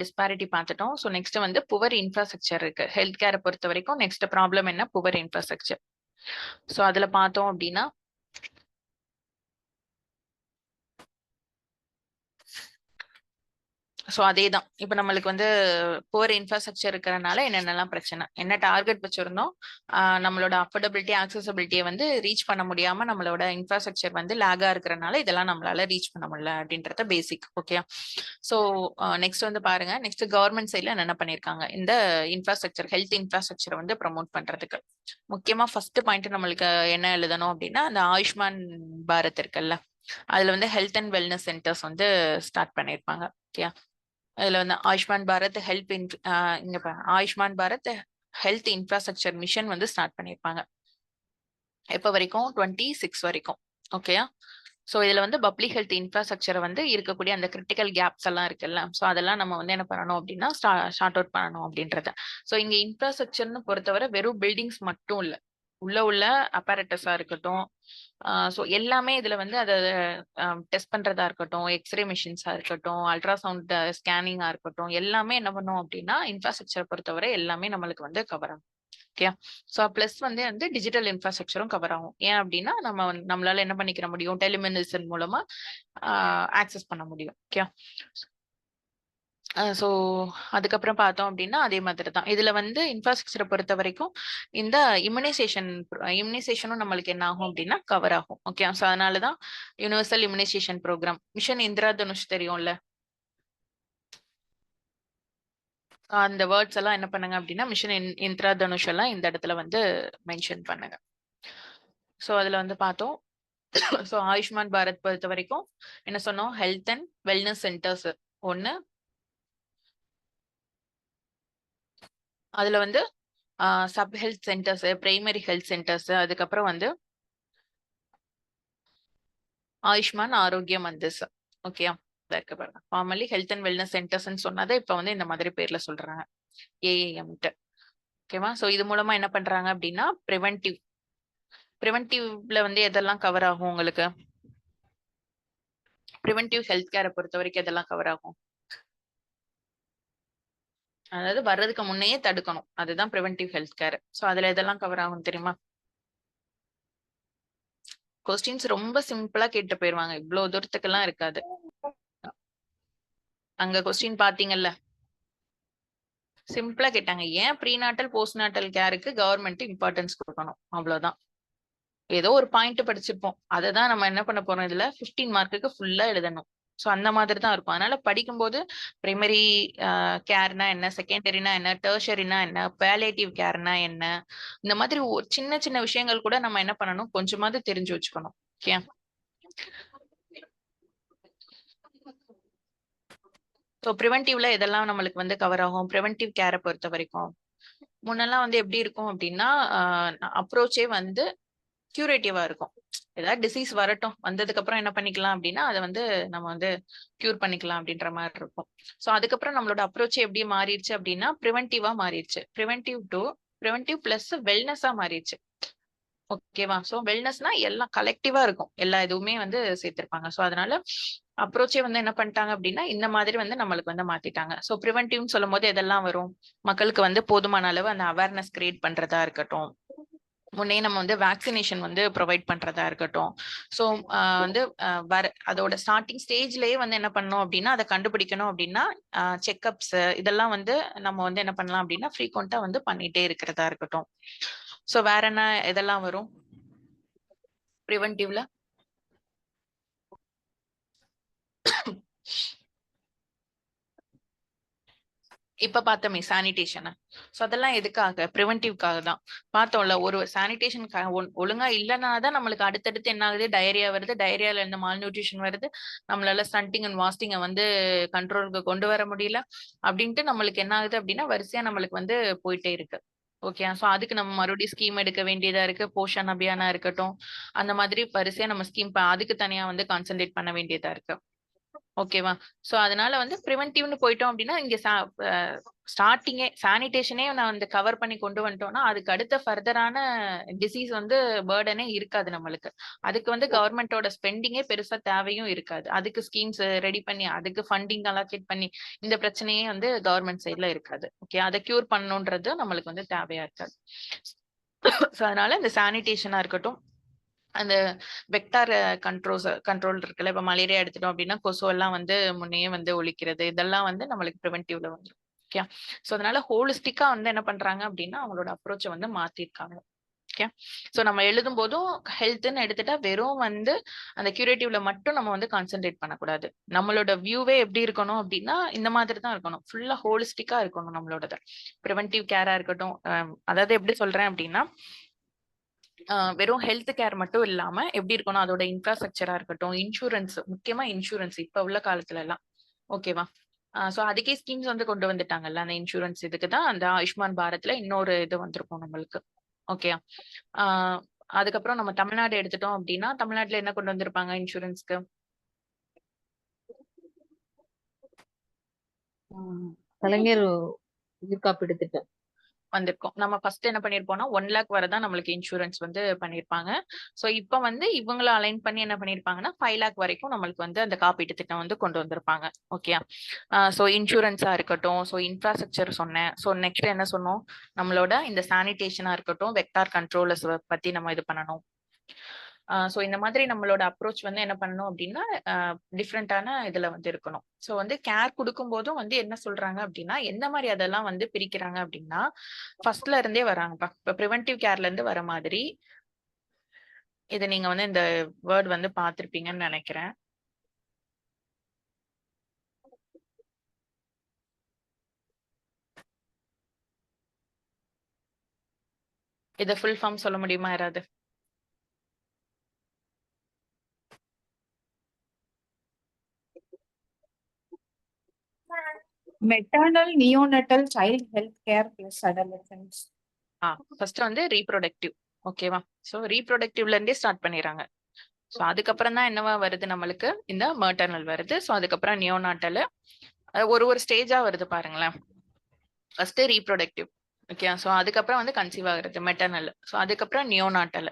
டிஸ்பாரிட்டி பார்த்துட்டோம். ஸோ நெக்ஸ்ட் வந்து புவர் இன்ஃப்ராஸ்ட்ரக்சர் இருக்கு ஹெல்த் கேரை பொறுத்த வரைக்கும். நெக்ஸ்ட் ப்ராப்ளம் என்ன, புவர் இன்ஃப்ராஸ்ட்ரக்சர். ஸோ அதுல பார்த்தோம் அப்படின்னா ஸோ அதே தான். இப்போ நம்மளுக்கு வந்து புவர் இன்ஃப்ராஸ்ட்ரக்சர் இருக்கிறனால என்னென்னலாம் பிரச்சனை, என்ன டார்கெட் வச்சிருந்தோம், நம்மளோட அஃபோர்டபிலிட்டி ஆக்சசபிலிட்டியை வந்து ரீச் பண்ண முடியாம நம்மளோட இன்ஃப்ராஸ்ட்ரக்சர் வந்து லேகா இருக்கிறனால இதெல்லாம் நம்மளால ரீச் பண்ண முடியல அப்படின்றத பேசிக். ஓகே. ஸோ நெக்ஸ்ட் வந்து பாருங்க, நெக்ஸ்ட் கவர்மெண்ட் சைட்ல என்ன பண்ணிருக்காங்க, இந்த இன்ஃப்ராஸ்ட்ரக்சர் ஹெல்த் இன்ஃப்ராஸ்ட்ரக்சரை வந்து ப்ரமோட் பண்றதுக்கு முக்கியமா ஃபர்ஸ்ட் பாயிண்ட் நம்மளுக்கு என்ன எழுதணும் அப்படின்னா, அந்த ஆயுஷ்மான் பாரத் இருக்குல்ல, அதுல வந்து ஹெல்த் அண்ட் வெல்னஸ் சென்டர்ஸ் வந்து ஸ்டார்ட் பண்ணிருப்பாங்க. ஓகே. அதுல வந்து ஆயுஷ்மான் பாரத் இங்க Ayushman Bharat health infrastructure mission வந்து ஸ்டார்ட் பண்ணிருப்பாங்க. எப்ப வரைக்கும், 26 வரைக்கும். ஓகேயா? ஸோ இதுல வந்து பப்ளிக் ஹெல்த் இன்ஃப்ராஸ்ட்ரக்சரை வந்து இருக்கக்கூடிய அந்த கிரிட்டிக்கல் கேப்ஸ் எல்லாம் இருக்குல்ல, ஸோ அதெல்லாம் நம்ம வந்து என்ன பண்ணணும் அப்படின்னா ஷார்ட் அவுட் பண்ணணும் அப்படின்றத. ஸோ இங்க இன்ஃப்ராஸ்ட்ரக்சர்னு பொறுத்தவரை வெறும் பில்டிங்ஸ் மட்டும் இல்ல, உள்ள அப்பேரட்டஸா இருக்கட்டும், ஸோ எல்லாமே இதுல வந்து அதை டெஸ்ட் பண்றதா இருக்கட்டும், எக்ஸ்ரே மிஷின்ஸா இருக்கட்டும், அல்ட்ராசவுண்ட் ஸ்கேனிங்கா இருக்கட்டும், எல்லாமே என்ன பண்ணும் அப்படின்னா இன்ஃப்ராஸ்ட்ரக்சர் பொறுத்தவரை எல்லாமே நம்மளுக்கு வந்து கவர் ஆகும். ஓகே. ஸோ பிளஸ் வந்து டிஜிட்டல் இன்ஃப்ராஸ்ட்ரக்சரும் கவர் ஆகும். ஏன் அப்படின்னா நம்மளால என்ன பண்ணிக்கிற முடியும், டெலிமெடிசின் மூலமா ஆக்சஸ் பண்ண முடியும். ஓகே. ஸோ அதுக்கப்புறம் பார்த்தோம் அப்படின்னா அதே மாதிரி தான் இதுல வந்து இன்ஃப்ராஸ்ட்ரக்சரை பொறுத்த வரைக்கும் இந்த இம்யூனைசேஷனும் நம்மளுக்கு என்ன ஆகும் அப்படின்னா கவர் ஆகும். ஓகே. ஸோ அதனாலதான் universal immunisation programme mission Indradhanush தெரியும்ல, அந்த வேர்ட்ஸ் எல்லாம் என்ன பண்ணுங்க அப்படின்னா மிஷன் இந்திரா தனுஷ் எல்லாம் இந்த இடத்துல வந்து மென்ஷன் பண்ணுங்க. ஸோ அதுல வந்து பார்த்தோம். ஸோ ஆயுஷ்மான் பாரத் பொறுத்த வரைக்கும் என்ன சொன்னோம், ஹெல்த் அண்ட் வெல்னஸ் சென்டர்ஸ் ஒன்னு, அதுல வந்து sub health centres, primary health centres, அதுக்கப்புறம் வந்து ஆயுஷ்மான் ஆரோக்கிய மந்திஸ். ஓகே. இருக்கு பாருங்க, formally health and wellness centres சொன்னதை இப்ப வந்து இந்த மாதிரி பேர்ல சொல்றாங்க, ஏஏஎம்ட்டு. ஓகேவா. ஸோ இது மூலமா என்ன பண்றாங்க அப்படின்னா ப்ரிவென்டிவ்ல வந்து எதெல்லாம் கவர் ஆகும் உங்களுக்கு, ப்ரிவென்டிவ் ஹெல்த் கேரை பொறுத்த வரைக்கும் எதெல்லாம் கவர் ஆகும், அதாவது வர்றதுக்கு முன்னையே தடுக்கணும், அதுதான் ப்ரிவென்டிவ் ஹெல்த் கேர். ஸோ அதுல எதெல்லாம் கவர் ஆகும் தெரியுமா? கொஸ்டின்ஸ் ரொம்ப சிம்பிளா கேட்டு போயிருவாங்க, இவ்வளவு தூரத்துக்கு எல்லாம் இருக்காது. அங்க கொஸ்டின் பாத்தீங்கல்ல, சிம்பிளா கேட்டாங்க, ஏன் ப்ரீநாட்டல் போஸ்ட் நாட்டல் கேருக்கு கவர்மெண்ட் இம்பார்ட்டன்ஸ் கொடுக்கணும், அவ்வளவுதான். ஏதோ ஒரு பாயிண்ட் படிச்சிருப்போம், அதை தான் நம்ம என்ன பண்ண போறோம், இதுல 15 மார்க்குக்கு ஃபுல்லா எழுதணும். ஸோ அந்த மாதிரி தான் இருக்கும். அதனால படிக்கும்போது பிரைமரி கேர்னா என்ன, செகண்டரினா என்ன, டெர்ஷரினா என்ன, பேலேட்டிவ் கேர்னா என்ன, இந்த மாதிரி சின்ன சின்ன விஷயங்கள் கூட நம்ம என்ன பண்ணணும், கொஞ்சமாவது தெரிஞ்சு வச்சுக்கணும். ஓகே. ஸோ ப்ரிவென்டிவ்ல இதெல்லாம் நம்மளுக்கு வந்து கவர் ஆகும். ப்ரிவென்டிவ் கேரை பொறுத்த வரைக்கும் முன்னெல்லாம் வந்து எப்படி இருக்கும் அப்படின்னா அப்ரோச்சே வந்து கியூரேட்டிவா இருக்கும். ஏதாவது டிசீஸ் வரட்டும், வந்ததுக்கு அப்புறம் என்ன பண்ணிக்கலாம் அப்படின்னா அதை வந்து நம்ம வந்து கியூர் பண்ணிக்கலாம் அப்படின்ற மாதிரி இருக்கும். ஸோ அதுக்கப்புறம் நம்மளோட அப்ரோச் எப்படி மாறிடுச்சு அப்படின்னா ப்ரிவென்டிவா மாறிடுச்சு. ப்ரிவென்டிவ் பிளஸ் வெல்னஸா மாறிடுச்சு. ஓகேவா. ஸோ வெல்னஸ்னா எல்லாம் கலெக்டிவா இருக்கும், எல்லா இதுவுமே வந்து சேர்த்திருப்பாங்க. ஸோ அதனால அப்ரோச்சே வந்து என்ன பண்ணிட்டாங்க அப்படின்னா இந்த மாதிரி வந்து நம்மளுக்கு வந்து மாத்திட்டாங்க. ஸோ ப்ரிவென்டிவ்னு சொல்லும் போது எதெல்லாம் வரும், மக்களுக்கு வந்து போதுமான அளவு அந்த அவேர்னஸ் கிரியேட் பண்றதா இருக்கட்டும், முன்னே நம்ம வந்து வேக்சினேஷன் வந்து ப்ரொவைட் பண்றதா இருக்கட்டும். ஸோ வந்து அதோட ஸ்டார்டிங் ஸ்டேஜ்லயே வந்து என்ன பண்ணணும் அப்படின்னா அதை கண்டுபிடிக்கணும் அப்படின்னா செக்அப்ஸ் இதெல்லாம் வந்து நம்ம வந்து என்ன பண்ணலாம் அப்படின்னா ஃப்ரீக்வெண்டா வந்து பண்ணிட்டே இருக்கிறதா இருக்கட்டும். ஸோ வேற என்ன இதெல்லாம் வரும் ப்ரிவென்டிவ்ல, இப்ப பார்த்தோமே சானிடேஷன். ஸோ அதெல்லாம் எதுக்காக, ப்ரிவென்டிவ்காக தான். பார்த்தோம்ல, ஒரு சானிடேஷன் ஒழுங்கா இல்லைன்னா தான் நம்மளுக்கு அடுத்தடுத்து என்ன ஆகுது, டயரியா வருது, டயரியால இருந்து மால் நியூட்ரிஷன் வருது, நம்மளால ஸ்டண்டிங் அண்ட் வாஸ்டிங்கை வந்து கண்ட்ரோலுக்கு கொண்டு வர முடியல அப்படின்ட்டு நம்மளுக்கு என்ன ஆகுது அப்படின்னா வரிசையா நம்மளுக்கு வந்து போயிட்டே இருக்கு. ஓகே. ஸோ அதுக்கு நம்ம மறுபடியும் ஸ்கீம் எடுக்க வேண்டியதா இருக்கு. போஷன் அபியானா இருக்கட்டும், அந்த மாதிரி வரிசையா நம்ம ஸ்கீம் அதுக்கு தனியா வந்து கான்சென்ட்ரேட் பண்ண வேண்டியதா இருக்கு. ஓகேவா. சோ அதனால வந்து ப்ரிவென்டிவ்னு போயிட்டோம் அப்படின்னா இங்க ஸ்டார்டிங்கே சானிடேஷனே நான் வந்து கவர் பண்ணி கொண்டு வந்துட்டோம்னா அதுக்கு அடுத்த ஃபர்தரான டிசீஸ் வந்து பேர்டனே இருக்காது நம்மளுக்கு. அதுக்கு வந்து கவர்மெண்டோட ஸ்பெண்டிங்கே பெருசா தேவையும் இருக்காது. அதுக்கு ஸ்கீம்ஸ் ரெடி பண்ணி அதுக்கு ஃபண்டிங் அலோகேட் பண்ணி இந்த பிரச்சனையே வந்து கவர்மெண்ட் சைட்ல இருக்காது. ஓகே. அதை கியூர் பண்ணணுன்றது நம்மளுக்கு வந்து தேவையா இருக்காது. ஸோ அதனால இந்த சானிடேஷனா இருக்கட்டும், அந்த வெக்டார் கண்ட்ரோல் இருக்குல்ல, இப்ப மலேரியா எடுத்துட்டோம் அப்படின்னா கொசு எல்லாம் வந்து முன்னையே வந்து ஒழிக்கிறது, இதெல்லாம் வந்து நம்மளுக்கு ப்ரிவென்டிவ்ல வந்துடும். ஓகே. சோ அதனால ஹோலிஸ்டிக்கா வந்து என்ன பண்றாங்க அப்படின்னா அவங்களோட அப்ரோச்சை வந்து மாத்திருக்காங்க. ஓகே. சோ நம்ம எழுதும் போதும் ஹெல்த்ன்னு எடுத்துட்டா வெறும் வந்து அந்த கியூரேட்டிவ்ல மட்டும் நம்ம வந்து கான்சென்ட்ரேட் பண்ணக்கூடாது. நம்மளோட வியூவே எப்படி இருக்கணும் அப்படின்னா இந்த மாதிரி தான் இருக்கணும், ஃபுல்லா ஹோலிஸ்டிக்கா இருக்கணும் நம்மளோடது. ப்ரிவென்டிவ் கேரா இருக்கட்டும், அதாவது எப்படி சொல்றேன் அப்படின்னா வெறும் ஹெல்த் கேர் மட்டும் இல்லாம எப்படி இருக்கணும், அதோட இன்ஃப்ராஸ்ட்ரக்சரா இருக்கட்டும், இன்சூரன்ஸ், முக்கியமா இன்சூரன்ஸ் இப்ப உள்ள காலத்துல எல்லாம். ஓகேவா. சோ அதுக்கே ஸ்கீம்ஸ் வந்து கொண்டு வந்துட்டாங்கல்ல, அந்த இன்சூரன்ஸ் இதுக்கு தான் அந்த ஆயுஷ்மான் பாரத்ல இன்னொரு இது வந்திருக்கும் நம்மளுக்கு. ஓகே. அதுக்கப்புறம் நம்ம தமிழ்நாடு எடுத்துட்டோம் அப்படின்னா தமிழ்நாட்டுல என்ன கொண்டு வந்திருப்பாங்க இன்சூரன்ஸ்க்கு, கலைஞர் உயிர் காப்பீடு திட்டம். வந்திருக்கோம். நம்ம ஃபர்ஸ்ட் என்ன பண்ணிருப்போம்னா 1 லேக் வரதான் நம்மளுக்கு இன்சூரன்ஸ் வந்து பண்ணிருப்பாங்க. சோ இப்ப வந்து இவங்கள அலைன் பண்ணி என்ன பண்ணிருப்பாங்கன்னா 5 லேக் வரைக்கும் நம்மளுக்கு வந்து அந்த காப்பீட்டு திட்டம் வந்து கொண்டு வந்திருப்பாங்க. ஓகே. சோ இன்சூரன்ஸா இருக்கட்டும், சோ இன்ஃப்ராஸ்ட்ரக்சர் சொன்னேன். சோ நெக்ஸ்ட் என்ன சொன்னோம், நம்மளோட இந்த சானிடேஷனா இருக்கட்டும், வெக்டார் கண்ட்ரோலர்ஸ் பத்தி நம்ம இது பண்ணணும். சோ இந்த மாதிரி நம்மளோட அப்ரோச் வந்து என்ன பண்ணணும் அப்படின்னா டிஃப்ரெண்டான இதுல வந்து இருக்கணும். சோ வந்து கேர் கொடுக்கும் போதும் வந்து என்ன சொல்றாங்க அப்படின்னா எந்த மாதிரி அதெல்லாம் வந்து பிரிக்கிறாங்க அப்படின்னா ஃபர்ஸ்ட்ல இருந்தே வராங்கப்பா. இப்ப ப்ரிவென்டிவ் கேர்ல இருந்து வர மாதிரி இதை நீங்க வந்து இந்த வேர்ட் வந்து பார்த்திருப்பீங்கன்னு நினைக்கிறேன். இதை ஃபுல் ஃபார்ம் சொல்ல முடியுமா யாராவது? Maternal neonatal child health care plus adolescence. First வந்து ரீப்ரொடக்டிவ். ஓகேவா? சோ ரீப்ரொடக்டிவ்ல இருந்தே ஸ்டார்ட் பண்ணிடுறாங்க. சோ அதுக்கப்புறம் தான் என்னவா வருது நம்மளுக்கு இந்த மெட்டர்னல் வருது. சோ அதுக்கப்புறம் நியோநாட்டல் ஒரு ஸ்டேஜா வருது பாருங்களேன். First reproductive. ஓகே. சோ அதுக்கப்புறம் வந்து கன்சீவ் ஆகுறது மெட்டர்னல். சோ அதுக்கப்புறம் நியோநாட்டல்,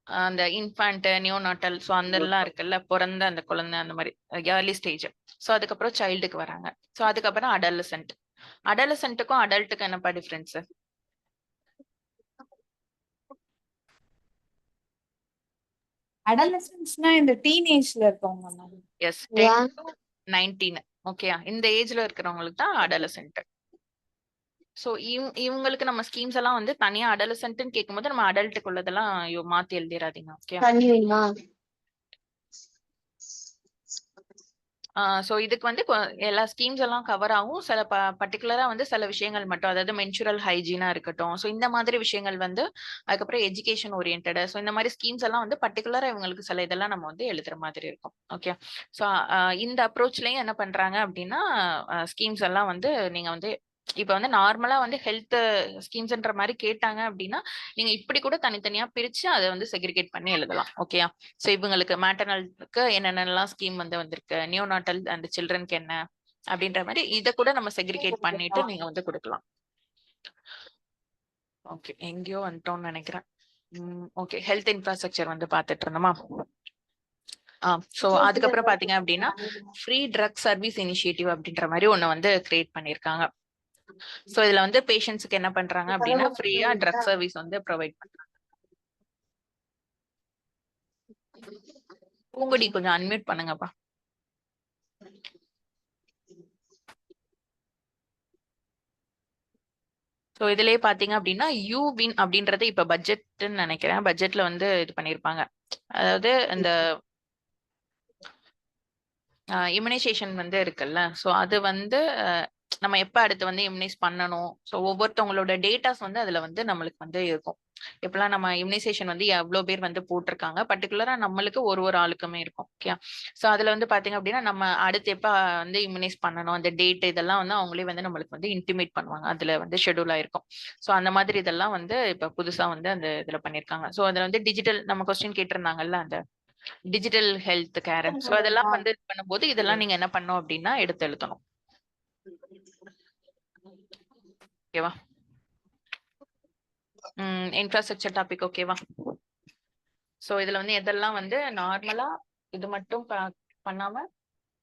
அந்த இன்ஃபான்ட் நியோநாட்டல். சோ அந்த எல்லாம் இருக்குல்ல, பிறந்த அந்த குழந்தை அந்த மாதிரி ஏர்லி ஸ்டேஜ். சோ அதுக்கப்புறம் சைல்டுக்கு வராங்க. சோ அதுக்கப்புறம் அடலசென்ட். அடலசென்ட்டுக்கும் அடல்ட்டுக்கும் என்னப்பா டிஃபரன்ஸ்? அடலசன்ஸ்னா இந்த டீனேஜ்ல இருக்கவங்க. Yes, 10 to 19. ஓகேயா? இந்த ஏஜ்ல இருக்கிறவங்களுக்கு தான் அடலசென்ட். சோ இவங்களுக்கு நம்ம ஸ்கீம்ஸ் எல்லாம் வந்து தனியா அடலசென்ட்னு கேட்கும்போது நம்ம அடல்ட்டுக்குள்ளதெல்லாம் மாத்தி எழுதிடாதீங்க. ஓகே. சோ இதுக்கு வந்து எல்லா ஸ்கீம்ஸ் எல்லாம் கவர் ஆகும். சில பர்டிகுலரா வந்து சில விஷயங்கள் மட்டும், அதாவது மென்சுரல் ஹைஜீனா இருக்கட்டும். சோ இந்த மாதிரி விஷயங்கள் வந்து அதுக்கப்புறம் எஜுகேஷன் ஓரியன்டட். சோ இந்த மாதிரி ஸ்கீம்ஸ் எல்லாம் வந்து பர்டிகுலரா இவங்களுக்கு சில இதெல்லாம் நம்ம வந்து எழுதுற மாதிரி இருக்கும். ஓகே. சோ இந்த அப்ரோச்லயும் என்ன பண்றாங்க அப்படின்னா ஸ்கீம்ஸ் எல்லாம் வந்து நீங்க வந்து இப்ப வந்து நார்மலா வந்து ஹெல்த் ஸ்கீம்ஸ்ன்ற மாதிரி கேட்டாங்க அப்படின்னா நீங்க இப்படி கூட தனித்தனியா பிரிச்சு அதை வந்து செக்ரிகேட் பண்ணி எழுதலாம். ஓகேயா? சோ இவங்களுக்கு மேட்டர்னலுக்கு என்னென்னலாம் ஸ்கீம் வந்து வந்திருக்கு, நியோநாட்டல் அண்ட் சில்ட்ரனுக்கு என்ன அப்படின்ற மாதிரி இதை கூட நம்ம செக்ரிகேட் பண்ணிட்டு நீங்க வந்து கொடுக்கலாம். ஓகே, எங்கேயோ வந்துட்டோம்னு நினைக்கிறேன். ஓகே, ஹெல்த் இன்ஃப்ராஸ்ட்ரக்சர் வந்து பார்த்துட்டு இருந்தோமா? சோ அதுக்கப்புறம் பாத்தீங்க அப்படின்னா ஃப்ரீ ட்ரக் சர்வீஸ் இனிஷியேட்டிவ் அப்படின்ற மாதிரி ஒண்ணு வந்து கிரியேட் பண்ணிருக்காங்க. சோ இதுல வந்து பேஷண்ட்ஸ்க்கு என்ன பண்றாங்க அப்படின்னா ஃப்ரீயா ட்ரக் சர்வீஸ் வந்து ப்ரொவைட் பண்றாங்க. பூங்குடி கொஞ்சம் அன்மியூட் பண்ணுங்கப்பா. சோ இதுலயே பாத்தீங்க அப்படின்னா யூவின் அப்படின்றது இப்ப பட்ஜெட்னு நினைக்கிறேன். பட்ஜெட்ல வந்து இது பண்ணிருப்பாங்க. அதாவது இந்த இம்யூனைசேஷன் வந்து இருக்குல்ல, சோ அது வந்து நம்ம எப்ப அடுத்து வந்து இம்யூனைஸ் பண்ணணும். சோ ஒவ்வொருத்தவங்களோட டேட்டாஸ் வந்து அதுல வந்து நம்மளுக்கு வந்து இருக்கும். இப்பெல்லாம் நம்ம இம்யூனைசேஷன் வந்து எவ்வளவு பேர் வந்து போட்டிருக்காங்க, பர்டிகுலரா நம்மளுக்கு ஒரு ஆளுக்குமே இருக்கும். ஓகே. சோ அதுல வந்து பாத்தீங்க அப்படின்னா நம்ம அடுத்து எப்ப வந்து இம்யூனைஸ் பண்ணணும், அந்த டேட் இதெல்லாம் வந்து அவங்களே வந்து நம்மளுக்கு வந்து இன்டிமேட் பண்ணுவாங்க. அதுல வந்து ஷெட்யூல் ஆயிருக்கும். சோ அந்த மாதிரி இதெல்லாம் வந்து இப்ப புதுசா வந்து அந்த இதுல பண்ணிருக்காங்க. சோ அதுல வந்து டிஜிட்டல் நம்ம கொஸ்டின் கேட்டிருந்தாங்கல்ல, அந்த டிஜிட்டல் ஹெல்த் கேர். சோ அதெல்லாம் வந்து இது பண்ணும்போது இதெல்லாம் நீங்க என்ன பண்ணணும் அப்படின்னா எடுத்து எழுதணும். ஓகேவா? இன்ஃப்ராஸ்ட்ரக்சர் டாபிக் ஓகேவா? சோ இதுல வந்து எதெல்லாம் வந்து நார்மலா இது மட்டும் பண்ணாம,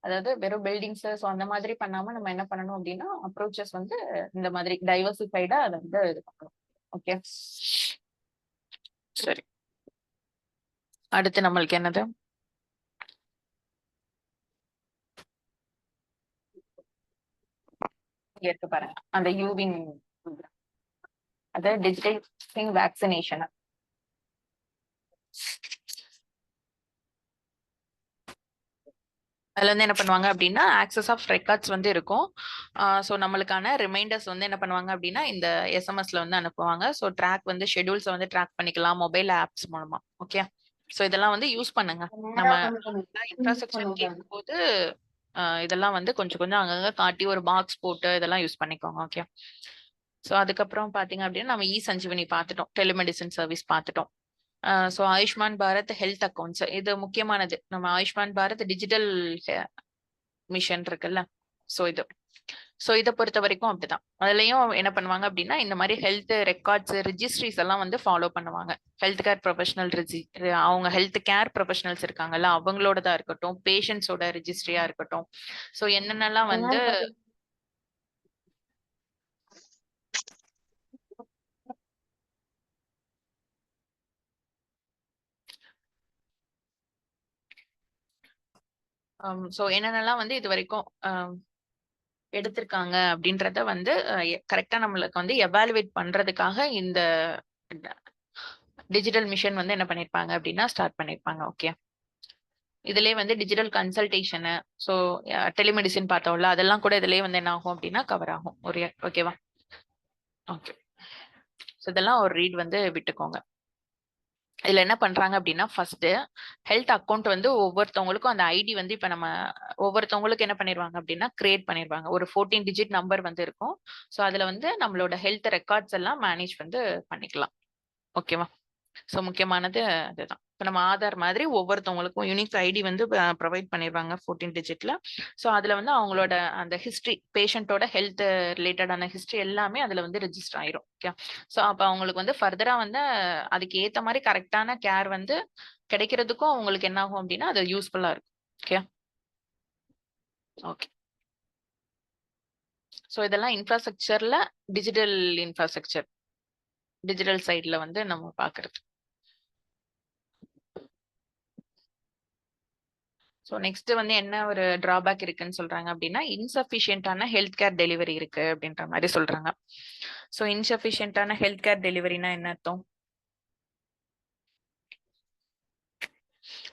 அதாவது வெறும் பில்டிங்ஸ் சோ அந்த மாதிரி பண்ணாம நம்ம என்ன பண்ணணும் அப்படின்னா அப்ரோச்சஸ் வந்து இந்த மாதிரி டைவர்சிஃபைடா அதை வந்து இது பண்ணணும். ஓகே, சரி. அடுத்து நம்மளுக்கு என்னது, இருக்கு பாருங்க அந்த யூவின், அது டிஜிட்டல் வேக்சினேஷன். அதுல வந்து என்ன பண்ணுவாங்க அப்படின்னா ஆக்சஸ் ஆஃப் ரெக்கார்ட்ஸ் வந்து இருக்கும். ஸோ நம்மளுக்கான ரிமைண்டர்ஸ் வந்து என்ன பண்ணுவாங்க அப்படின்னா இந்த எஸ்எம்எஸ்ல வந்து அனுப்புவாங்க. ஸோ ட்ராக் வந்து ஷெட்யூல்ஸ் வந்து ட்ராக் பண்ணிக்கலாம் மொபைல் ஆப்ஸ் மூலமா. ஓகே. ஸோ இதெல்லாம் வந்து யூஸ் பண்ணுங்க. நம்ம இன்ஃப்ராஸ்ட்ரக்சர் கேட்கும்போது இதெல்லாம் வந்து கொஞ்சம் கொஞ்சம் அங்கங்க காட்டி ஒரு பாக்ஸ் போட்டு இதெல்லாம் யூஸ் பண்ணிக்கோங்க. ஓகே. ஸோ அதுக்கப்புறம் பாத்தீங்க அப்படின்னா நம்ம இ சஞ்சீவனி பார்த்துட்டோம், டெலிமெடிசன் சர்வீஸ் பார்த்துட்டோம். So Ayushman Bharat health accounts இது முக்கியமானது. நம்ம ஆயுஷ்மான் பாரத் டிஜிட்டல் மிஷன் இருக்குல்ல, ஸோ இது ஸோ இதை பொறுத்த வரைக்கும் அப்படிதான். அதுலயும் என்ன பண்ணுவாங்க அப்படின்னா இந்த மாதிரி ஹெல்த் ரெக்கார்ட்ஸ் ரிஜிஸ்ட்ரிஸ் எல்லாம் வந்து ஃபாலோ பண்ணுவாங்க. ஹெல்த் கேர் ப்ரொஃபஷனல் அவங்க ஹெல்த் கேர் ப்ரொஃபஷனல்ஸ் இருக்காங்கல்ல, அவங்களோடதா இருக்கட்டும், பேஷண்ட்ஸோட ரிஜிஸ்ட்ரியா இருக்கட்டும். ஸோ என்னென்னலாம் வந்து ஸோ என்னென்னலாம் வந்து இது வரைக்கும் எடுத்திருக்காங்க அப்படின்றத வந்து கரெக்டா நம்மளுக்கு வந்து எவாலுவேட் பண்றதுக்காக இந்த டிஜிட்டல் மிஷன் வந்து என்ன பண்ணிருப்பாங்க அப்படின்னா ஸ்டார்ட் பண்ணிருப்பாங்க. ஓகே, இதுலயே வந்து டிஜிட்டல் கன்சல்டேஷனு, ஸோ டெலிமெடிசின் பார்த்தோம்ல, அதெல்லாம் கூட இதுலயே வந்து என்ன ஆகும் அப்படின்னா கவர் ஆகும். ஒரு ஓகேவா? ஓகே, ஸோ இதெல்லாம் ஒரு ரீட் வந்து விட்டுக்கோங்க. இதுல என்ன பண்றாங்க அப்படின்னா ஃபர்ஸ்ட் ஹெல்த் அக்கௌண்ட் வந்து ஒவ்வொருத்தவங்களுக்கும் அந்த ஐடி வந்து இப்ப நம்ம ஒவ்வொருத்தவங்களுக்கு என்ன பண்ணிடுவாங்க அப்படின்னா கிரியேட் பண்ணிடுவாங்க. ஒரு 14 டிஜிட் நம்பர் வந்து இருக்கும். ஸோ அதுல வந்து நம்மளோட ஹெல்த் ரெக்கார்ட்ஸ் எல்லாம் மேனேஜ் வந்து பண்ணிக்கலாம். ஓகேவா? ஸோ முக்கியமானது அதுதான். இப்போ நம்ம ஆதார் மாதிரி ஒவ்வொருத்தவங்களுக்கும் யூனிக் ஐடி வந்து ப்ரொவைட் பண்ணிடுவாங்க 14 டிஜிட்ல. ஸோ அதுல வந்து அவங்களோட அந்த ஹிஸ்ட்ரி, பேஷண்ட்டோட ஹெல்த் ரிலேட்டடான ஹிஸ்ட்ரி எல்லாமே அதுல வந்து ரெஜிஸ்டர் ஆயிரும். ஓகே, ஸோ அப்போ அவங்களுக்கு வந்து ஃபர்தரா வந்து அதுக்கு ஏத்த மாதிரி கரெக்டான கேர் வந்து கிடைக்கிறதுக்கும் அவங்களுக்கு என்ன ஆகும் அப்படின்னா அது யூஸ்ஃபுல்லா இருக்கும். Okay, okay. ஸோ இதெல்லாம் இன்ஃப்ராஸ்ட்ரக்சர்ல டிஜிட்டல் இன்ஃப்ராஸ்ட்ரக்சர், டிஜிட்டல் சைட்ல வந்து நம்ம பாக்குறது. ஸோ நெக்ஸ்ட் வந்து என்ன ஒரு டிராபேக் இருக்குன்னு சொல்றாங்க அப்படின்னா இன்சஃபிஷியன்டான ஹெல்த் கேர் டெலிவரி இருக்கு அப்படின்ற மாதிரி சொல்றாங்க. ஸோ இன்சஃபிஷியன்டான ஹெல்த் கேர் டெலிவரினா என்ன அர்த்தம்?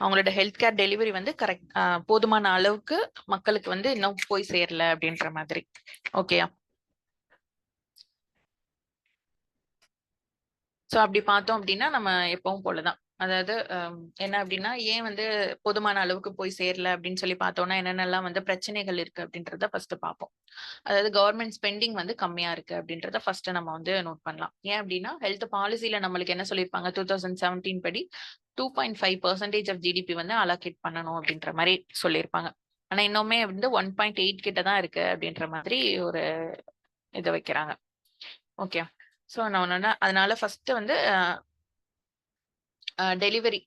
அவங்களோட ஹெல்த் கேர் டெலிவரி வந்து கரெக்ட் போதுமான அளவுக்கு மக்களுக்கு வந்து இன்னும் போய் சேரல அப்படின்ற மாதிரி. ஓகேயா? ஸோ அப்படி பார்த்தோம் அப்படின்னா நம்ம எப்பவும் போலதான். அதாவது என்ன அப்படின்னா ஏன் வந்து போதுமான அளவுக்கு போய் சேரல அப்படின்னு சொல்லி பார்த்தோம்னா என்னென்னலாம் வந்து பிரச்சனைகள் இருக்கு அப்படின்றத ஃபர்ஸ்ட் பார்ப்போம். அதாவது கவர்மெண்ட் ஸ்பெண்டிங் வந்து கம்மியா இருக்கு அப்படின்றத ஃபர்ஸ்ட் நம்ம வந்து நோட் பண்ணலாம். ஏன் அப்படின்னா ஹெல்த் பாலிசியில நம்மளுக்கு என்ன சொல்லியிருப்பாங்க 2017 படி 2.5% ஆஃப் ஜிடிபி வந்து அலோகேட் பண்ணணும் அப்படின்ற மாதிரி சொல்லியிருப்பாங்க. ஆனா இன்னுமே வந்து 1.8 கிட்ட தான் இருக்கு அப்படின்ற மாதிரி ஒரு இதை வைக்கிறாங்க. ஓகே, ஸோ நான் அதனால ஃபர்ஸ்ட் வந்து டெலிவரி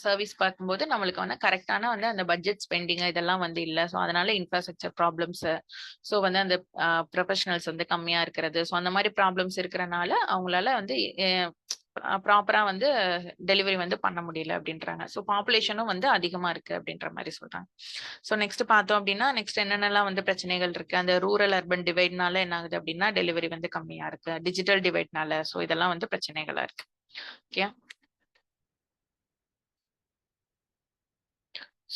சர்வீஸ் பார்க்கும்போது நம்மளுக்கு வந்து கரெக்டான வந்து அந்த பட்ஜெட் ஸ்பெண்டிங் இதெல்லாம் வந்து இல்லை. ஸோ அதனால இன்ஃப்ராஸ்ட்ரக்சர் ப்ராப்ளம்ஸ், ஸோ வந்து அந்த ப்ரொஃபஷனல்ஸ் வந்து கம்மியா இருக்கிறது, ஸோ அந்த மாதிரி ப்ராப்ளம்ஸ் இருக்கிறனால அவங்களால வந்து ப்ராப்பரா வந்து டெலிவரி வந்து பண்ண முடியல அப்படின்றாங்க. ஸோ பாப்புலேஷனும் வந்து அதிகமா இருக்கு அப்படின்ற மாதிரி சொல்றாங்க. ஸோ நெக்ஸ்ட் பார்த்தோம் அப்படின்னா நெக்ஸ்ட் என்னென்னலாம் வந்து பிரச்சனைகள் இருக்கு, அந்த ரூரல் அர்பன் டிவைட்னால என்ன ஆகுது அப்படின்னா டெலிவரி வந்து கம்மியா இருக்கு, டிஜிட்டல் டிவைட்னால. ஸோ இதெல்லாம் வந்து பிரச்சனைகளா இருக்கு. ஓகே,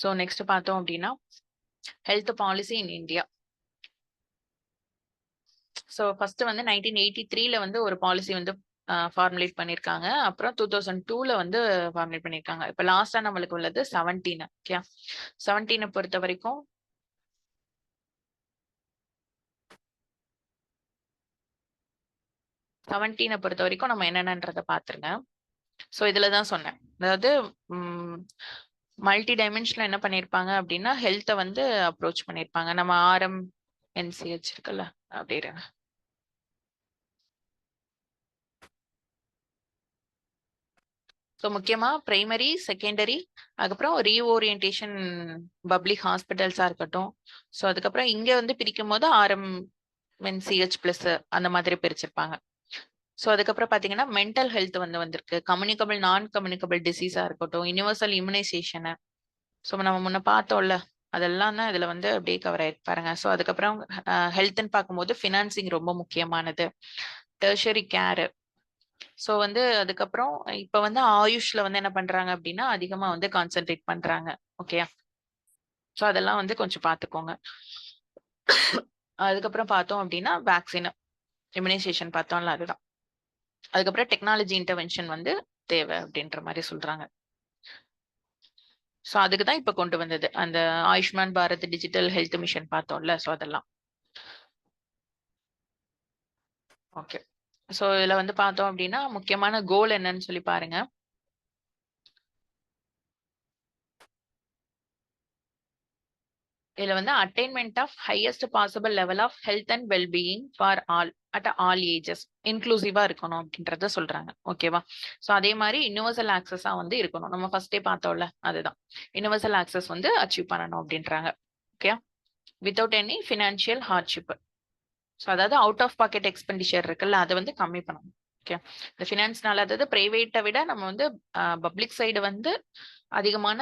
ஸோ நெக்ஸ்ட் பார்த்தோம் அப்படின்னா health policy in India. So first வந்து 1983ல வந்து ஒரு பாலிசி வந்து ஃபார்முலேட் பண்ணிருக்காங்க. அப்புறம் 2002ல வந்து ஃபார்முலேட் பண்ணிருக்காங்க. இப்ப லாஸ்டா நம்மளுக்கு உள்ளது 17. ஓகே, 17 பொறுத்த வரைக்கும் நம்ம என்னென்னன்றத பாத்துருங்க. ஸோ இதுலதான் சொன்னேன். அதாவது மல்டி டைமென்ஷன்ல என்ன பண்ணிருப்பாங்க அப்படின்னா ஹெல்த்தை வந்து அப்ரோச் பண்ணிருப்பாங்க. நம்ம RMNCH இருக்குல்ல அப்படிங்க. ஸோ முக்கியமா பிரைமரி, செகண்டரி, அதுக்கப்புறம் ரீஓரியன்டேஷன் பப்ளிக் ஹாஸ்பிட்டல்ஸா இருக்கட்டும். ஸோ அதுக்கப்புறம் இங்க வந்து பிரிக்கும் போது RMNCH பிளஸ் அந்த மாதிரி பிரிச்சிருப்பாங்க. ஸோ அதுக்கப்புறம் பாத்தீங்கன்னா மென்டல் ஹெல்த் வந்து வந்திருக்கு, கம்யூனிகபிள் நான் கம்யூனிகபிள் டிசீஸா இருக்கட்டும், யுனிவர்சல் இம்யூனைசேஷனு. ஸோ நம்ம முன்ன பார்த்தோம்ல அதெல்லாம் தான் இதுல வந்து அப்படியே கவர் ஆயிருக்கு பாருங்க. ஸோ அதுக்கப்புறம் ஹெல்த்ன்னு பார்க்கும்போது ஃபினான்சிங் ரொம்ப முக்கியமானது, டெர்ஷரி கேர். ஸோ வந்து அதுக்கப்புறம் இப்ப வந்து ஆயுஷ்ல வந்து என்ன பண்றாங்க அப்படின்னா அதிகமா வந்து கான்சென்ட்ரேட் பண்றாங்க. ஓகே, ஸோ அதெல்லாம் வந்து கொஞ்சம் பார்த்துக்கோங்க. அதுக்கப்புறம் பார்த்தோம் அப்படின்னா வேக்சின் இம்யூனைசேஷன் பார்த்தோம்ல அதுதான். அதுக்கப்புறம் டெக்னாலஜி இன்டர்வென்ஷன் வந்து தேவை அப்படின்ற மாதிரி சொல்றாங்க. ஸோ அதுக்கு தான் இப்ப கொண்டு வந்தது அந்த Ayushman Bharat digital health mission பார்த்தோம்ல. ஸோ அதெல்லாம் ஓகே. ஸோ இதுல வந்து பார்த்தோம் அப்படின்னா முக்கியமான கோல் என்னன்னு சொல்லி பாருங்க. இதுல வந்து attainment of highest possible level of health and wellbeing for all at all ages இன்க்ளூசிவா இருக்கணும் அப்படின்றத சொல்றாங்க. ஓகேவா? ஸோ அதே மாதிரி யுனிவர்சல் ஆக்சஸா வந்து இருக்கணும். நம்ம ஃபர்ஸ்டே பார்த்தோம்ல, அதுதான் யுனிவர்சல் ஆக்சஸ் வந்து அச்சீவ் பண்ணணும் அப்படின்றாங்க. Okay, without any financial hardship. So அதாவது அவுட் ஆஃப் பாக்கெட் எக்ஸ்பெண்டிச்சர் இருக்குல்ல, அதை வந்து கம்மி பண்ணணும். ஓகே, இந்த ஃபினான்ஸ்னால, அதாவது பிரைவேட்டை விட நம்ம வந்து பப்ளிக் சைடு வந்து அதிகமான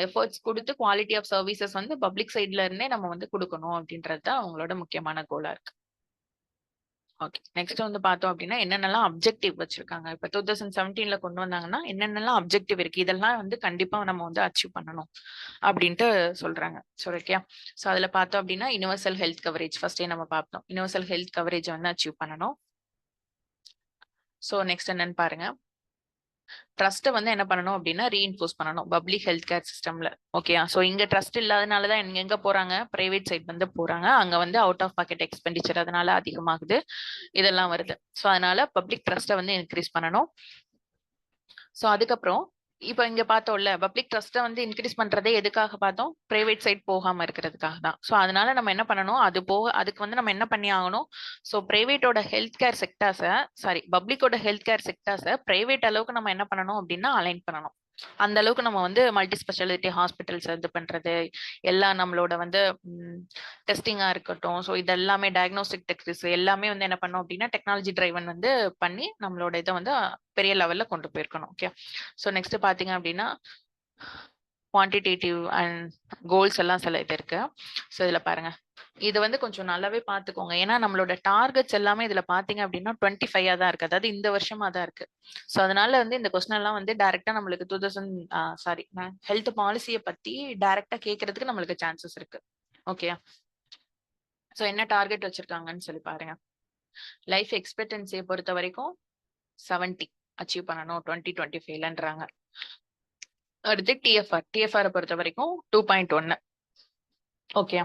எஃபர்ட்ஸ் கொடுத்து குவாலிட்டி ஆஃப் சர்வீசஸ் வந்து பப்ளிக் சைட்ல இருந்தே நம்ம வந்து கொடுக்கணும் அப்படின்றது தான் அவங்களோட முக்கியமான கோலா இருக்கு. ஓகே, நெக்ஸ்ட் வந்து பார்த்தோம் அப்படின்னா என்னென்னலாம் அப்ஜெக்டிவ் வச்சிருக்காங்க. இப்போ 2017ல கொண்டு வந்தாங்கன்னா என்னென்னலாம் அப்ஜெக்டிவ் இருக்கு, இதெல்லாம் வந்து கண்டிப்பா நம்ம வந்து அச்சீவ் பண்ணணும் அப்படின்ட்டு சொல்றாங்க. ஸோ ஓகே, ஸோ அதுல பார்த்தோம் அப்படின்னா யுனிவர்சல் ஹெல்த் கவரேஜ் ஃபர்ஸ்டே நம்ம பார்த்தோம். யுனிவர்சல் ஹெல்த் கவரேஜ் வந்து அச்சீவ் பண்ணணும். ஸோ நெக்ஸ்ட் என்னன்னு பாருங்க, ட்ரஸ்ட்டை வந்து என்ன பண்ணணும் அப்படின்னா ரீஇன்ஃபோர்ஸ் பண்ணணும் பப்ளிக் ஹெல்த் கேர் சிஸ்டம்ல. ஓகே, ஸோ இங்க ட்ரஸ்ட் இல்லாதனால தான் எங்க போறாங்க, பிரைவேட் சைட் வந்து போறாங்க. அங்க வந்து அவுட் ஆஃப் பாக்கெட் எக்ஸ்பெண்டிச்சர் அதனால அதிகமாகுது, இதெல்லாம் வருது. ஸோ அதனால பப்ளிக் ட்ரஸ்ட்டை வந்து இன்க்ரீஸ் பண்ணணும். ஸோ அதுக்கப்புறம் இப்போ இங்க பார்த்தோம்ல, பப்ளிக் ட்ரஸ்ட்டை வந்து இன்க்ரீஸ் பண்றதே எதுக்காக பார்த்தோம், பிரைவேட் சைட் போகாம இருக்கிறதுக்காக தான். ஸோ அதனால நம்ம என்ன பண்ணணும், அது போக அதுக்கு வந்து நம்ம என்ன பண்ணி ஆகணும். ஸோ பிரைவேட்டோட ஹெல்த் கேர் செக்டார்ஸை, சாரி பப்ளிக்கோட ஹெல்த் கேர் செக்டார்ஸை பிரைவேட் அளவுக்கு நம்ம என்ன பண்ணணும் அப்படின்னா அலைன் பண்ணணும். அந்த அளவுக்கு நம்ம வந்து மல்டி ஸ்பெஷாலிட்டி ஹாஸ்பிட்டல்ஸ் இது பண்றது, எல்லாம் நம்மளோட வந்து டெஸ்டிங்கா இருக்கட்டும், ஸோ இது எல்லாமே டயக்னோஸ்டிக் டெக்னிக்ஸ் எல்லாமே வந்து என்ன பண்ணோம் அப்படின்னா டெக்னாலஜி டிரைவன் வந்து பண்ணி நம்மளோட இதை வந்து பெரிய லெவல்ல கொண்டு போயிருக்கணும். ஓகே, ஸோ நெக்ஸ்ட் பாத்தீங்க அப்படின்னா குவான்டிடேட்டிவ் அண்ட் கோல்ஸ் எல்லாம் சில இது இருக்கு. ஸோ இதுல பாருங்க, இது வந்து கொஞ்சம் நல்லாவே பார்த்துக்கோங்க. ஏன்னா நம்மளோட டார்கெட்ஸ் எல்லாமே இதுல பாத்தீங்க அப்படின்னா 25 தான் இருக்கு, அதாவது இந்த வருஷமா தான் இருக்கு. ஸோ அதனால வந்து இந்த கொஸ்டின் எல்லாம் வந்து டைரக்டா நம்மளுக்கு 2000 ஹெல்த் பாலிசியை பத்தி டைரக்டா கேட்கறதுக்கு நம்மளுக்கு சான்சஸ் இருக்கு. ஓகே, ஸோ என்ன டார்கெட் வச்சிருக்காங்கன்னு சொல்லி பாருங்க. லைஃப் எக்ஸ்பெக்டன்சியை பொறுத்த வரைக்கும் 70 அச்சீவ் பண்ணணும் 2025ன்றாங்க. அடுத்து டிஎஃப்ஆர் பொறுத்த வரைக்கும் 2.1. ஓகே,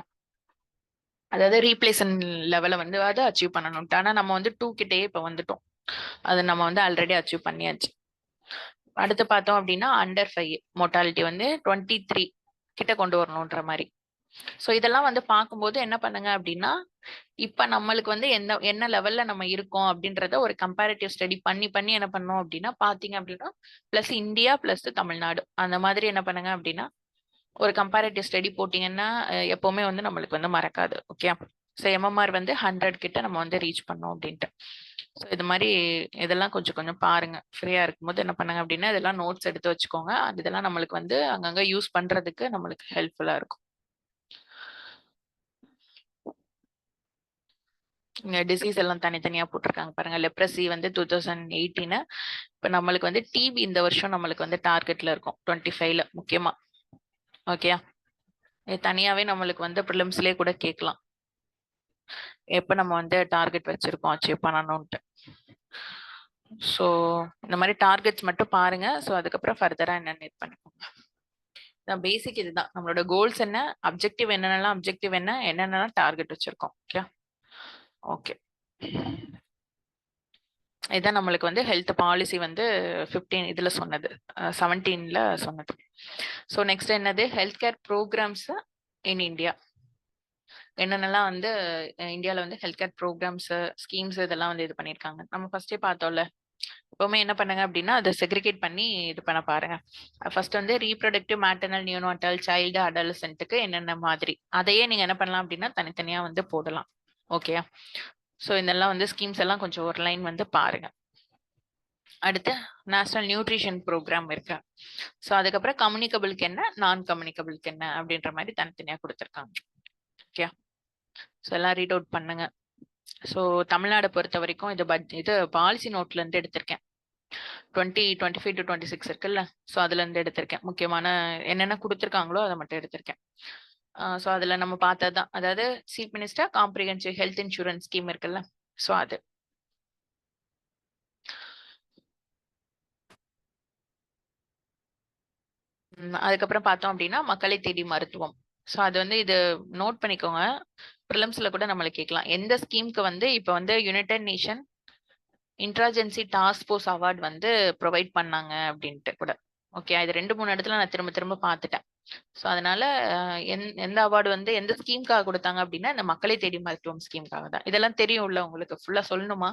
அதாவது ரீப்ளேஸ்மெண்ட் லெவலை வந்து அதை அச்சீவ் பண்ணணும். ஆனா நம்ம வந்து 2 கிட்டேயே இப்போ வந்துட்டோம், அதை நம்ம வந்து ஆல்ரெடி அச்சீவ் பண்ணியாச்சு. அடுத்து பார்த்தோம் அப்படின்னா அண்டர் 5 மோர்டாலிட்டி வந்து 23 கிட்ட கொண்டு வரணுன்ற மாதிரி. ஸோ இதெல்லாம் வந்து பார்க்கும்போது என்ன பண்ணுங்க அப்படின்னா, இப்ப நம்மளுக்கு வந்து என்ன லெவல்ல நம்ம இருக்கோம் அப்படின்றத ஒரு கம்பேரிட்டிவ் ஸ்டடி பண்ணி என்ன பண்ணோம் அப்படின்னா பாத்தீங்க அப்படின்னா பிளஸ் இந்தியா பிளஸ் தமிழ்நாடு அந்த மாதிரி என்ன பண்ணுங்க அப்படின்னா ஒரு கம்பேரிட்டிவ் ஸ்டடி போட்டீங்கன்னா எப்பவுமே வந்து நம்மளுக்கு வந்து மறக்காது. ஓகே, ஸோ எம்எம்ஆர் வந்து 100 கிட்ட நம்ம வந்து ரீச் பண்ணோம் அப்படின்ட்டு. ஸோ இது மாதிரி இதெல்லாம் கொஞ்சம் பாருங்க, ஃப்ரீயா இருக்கும்போது என்ன பண்ணுங்க அப்படின்னா இதெல்லாம் நோட்ஸ் எடுத்து வச்சுக்கோங்க. இதெல்லாம் நம்மளுக்கு வந்து அங்கங்க யூஸ் பண்றதுக்கு நம்மளுக்கு ஹெல்ப்ஃபுல்லா இருக்கும். டிசீஸ் எல்லாம் தனித்தனியா போட்டிருக்காங்க பாருங்க. லெப்ரசி வந்து 2018. இப்ப நம்மளுக்கு வந்து டிபி இந்த வருஷம் நம்மளுக்கு வந்து டார்கெட்ல இருக்கும் 25ல முக்கியமா. ஓகே, தனியாவே நம்மளுக்கு வந்து ப்ரிலிம்ஸ்லயே கூட கேட்கலாம் எப்ப நம்ம வந்து டார்கெட் வச்சிருக்கோம் அச்சீவ் பண்ணணும்ட்டு. ஸோ இந்த மாதிரி டார்கெட்ஸ் மட்டும் பாருங்க. ஸோ அதுக்கப்புறம் ஃபர்தரா என்னன்னு இது பண்ணிக்கோங்க. பேசிக் இதுதான் நம்மளோட கோல்ஸ் என்ன, அப்ஜெக்டிவ் என்னென்னலாம் டார்கெட் வச்சிருக்கோம். ஓகே ஓகே, இதான் நம்மளுக்கு வந்து ஹெல்த் பாலிசி வந்து 15 இதுல சொன்னது, 17ல சொன்னது. ஸோ நெக்ஸ்ட் என்னது, health care programmes in India. என்னென்னலாம் வந்து இந்தியாவில் வந்து ஹெல்த் கேர் ப்ரோக்ராம்ஸ் ஸ்கீம்ஸ் இதெல்லாம் வந்து இது பண்ணியிருக்காங்க. நம்ம ஃபர்ஸ்டே பார்த்தோம்ல, எப்பவுமே என்ன பண்ணுங்க அப்படின்னா அதை செக்ரிகேட் பண்ணி இது பண்ண பாருங்க. ஃபர்ஸ்ட் வந்து ரீப்ரொடக்டிவ் மேட்டர்னல் நியூனாட்டல் சைல்டு அடலசென்ட்டுக்கு என்னென்ன மாதிரி அதையே நீங்க என்ன பண்ணலாம் அப்படின்னா தனித்தனியா வந்து போடலாம். ஓகே, ஸோ இதெல்லாம் வந்து ஸ்கீம்ஸ் எல்லாம் கொஞ்சம் ஒரு லைன் வந்து பாருங்க. அடுத்து நேஷனல் நியூட்ரிஷன் ப்ரோக்ராம் இருக்கு. ஸோ அதுக்கப்புறம் கம்யூனிகபிளுக்கு என்ன, நான் கம்யூனிகபிளுக்கு என்ன அப்படின்ற மாதிரி தனித்தனியா கொடுத்துருக்காங்க. ஓகே, ஸோ எல்லாம் ரீட் அவுட் பண்ணுங்க. ஸோ தமிழ்நாடு பொறுத்த வரைக்கும் இது பாலிசி நோட்ல இருந்து எடுத்திருக்கேன். 2025 to 26 இருக்குல்ல, ஸோ அதுல இருந்து எடுத்திருக்கேன். முக்கியமான என்னென்ன கொடுத்துருக்காங்களோ அதை மட்டும் எடுத்திருக்கேன். ஸோ அதுல நம்ம பார்த்ததுதான், அதாவது chief minister comprehensive health insurance scheme இருக்குல்ல, ஸோ அது. அதுக்கப்புறம் பார்த்தோம் அப்படின்னா மக்களை தேடி மருத்துவம். ஸோ அது வந்து இது நோட் பண்ணிக்கோங்க, ப்ரிலிம்ஸ்ல கூட நம்மளுக்கு கேட்கலாம். எந்த ஸ்கீமுக்கு வந்து இப்போ வந்து United Nation interagency task force award வந்து ப்ரொவைட் பண்ணாங்க அப்படின்ட்டு கூட. ஓகே, இது 2-3 இடத்துல நான் திரும்ப பார்த்துட்டேன். ஸோ அதனால எந்த அவார்டு வந்து எந்த ஸ்கீம்காக கொடுத்தாங்க அப்படின்னா இந்த மக்களை தேடி மருத்துவம் ஸ்கீம்காக தான். இதெல்லாம் தெரியும்ல உங்களுக்கு, ஃபுல்லா சொல்லணுமா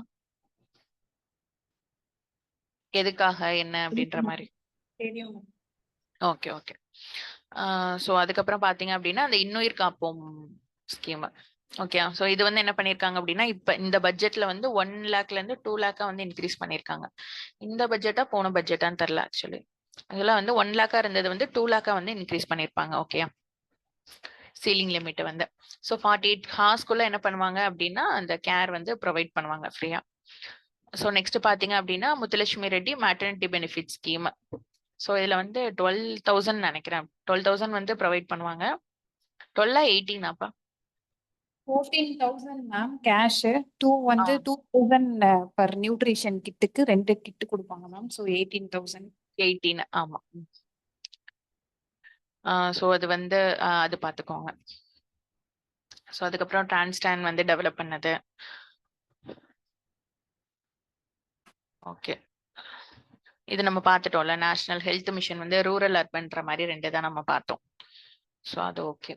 எதுக்காக என்ன அப்படின்ற மாதிரி? தெரியும். Okay okay. ஸோ அதுக்கப்புறம் பாத்தீங்க அப்படின்னா அந்த இன்னுயிர் காப்போம் ஸ்கீம். ஓகே, ஸோ இது வந்து என்ன பண்ணிருக்காங்க அப்படின்னா இப்ப இந்த பட்ஜெட்ல வந்து 1 லேக்ல இருந்து 2 லேக்கா வந்து இன்க்ரீஸ் பண்ணிருக்காங்க. இந்த பட்ஜெட்டா போன பட்ஜெட்டான்னு தெரியல ஆக்சுவலி. இதெல்லாம் வந்து 1 லேக்கா இருந்தது வந்து 2 லேக்கா வந்து இன்க்ரீஸ் பண்ணிருப்பாங்க. ஓகே, சீலிங் லிமிட் வந்து. ஸோ 48 ஹார்ஸ்க்குள்ள என்ன பண்ணுவாங்க அப்படின்னா அந்த கேர் வந்து ப்ரொவைட் பண்ணுவாங்க ஃப்ரீயா. ஸோ நெக்ஸ்ட் பாத்தீங்க அப்படின்னா Muthulakshmi Reddy maternity benefit scheme. So இதுல வந்து 12,000 நினைக்கிறேன், 12,000 வந்து ப்ரொவைட் பண்ணுவாங்க. 12,18 14,000 மேம் கேஷ். 2 வந்து ஆ 2,000 பர் நியூட்ரிஷன் கிட்டுக்கு 2 கிட் கொடுப்பாங்க மேம். ஸோ 18,000. 18 ஆமா. ஸோ அது வந்து அது பார்த்துக்கோங்க. ஸோ அதுக்கப்புறம் டிரான்ஸ்டான் வந்து டெவலப் பண்ணது. ஓகே, இது நம்ம பார்த்துட்டோம்ல. நேஷனல் ஹெல்த் மிஷன் வந்து ரூரல் அர்பன்ற மாதிரி 2 தான் நம்ம பார்த்தோம். ஸோ அது ஓகே.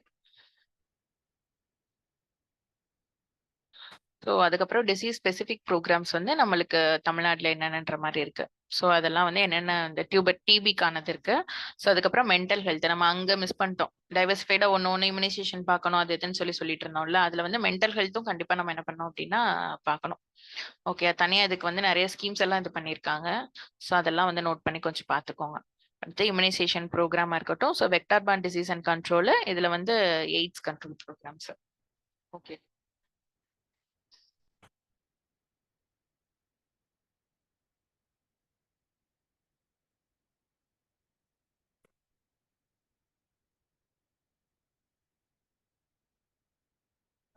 ஸோ அதுக்கப்புறம் டிசீஸ் ஸ்பெசிபிக் ப்ரோக்ராம்ஸ் வந்து நம்மளுக்கு தமிழ்நாட்டில் என்னென்னன்ற மாதிரி இருக்கு. ஸோ அதெல்லாம் வந்து என்னென்ன இந்த டிபிக்கானது இருக்கு. ஸோ அதுக்கப்புறம் மென்டல் ஹெல்த் நம்ம அங்கே மிஸ் பண்ணிட்டோம். டைவர்சிஃபைடா ஒன்று இம்யூனைசேஷன் பார்க்கணும் அது எதுன்னு சொல்லிட்டு இருந்தோம்ல. அதுல வந்து மென்டல் ஹெல்த்தும் கண்டிப்பா நம்ம என்ன பண்ணோம் அப்படின்னா பார்க்கணும். ஓகே, தனியா இதுக்கு வந்து நிறைய ஸ்கீம்ஸ் எல்லாம் இது பண்ணியிருக்காங்க. ஸோ அதெல்லாம் வந்து நோட் பண்ணி கொஞ்சம் பார்த்துக்கோங்க. அடுத்து இம்யூனைசேஷன் ப்ரோக்ராமா இருக்கட்டும். So vector borne disease and control, இதுல வந்து AIDS control programmes. Okay,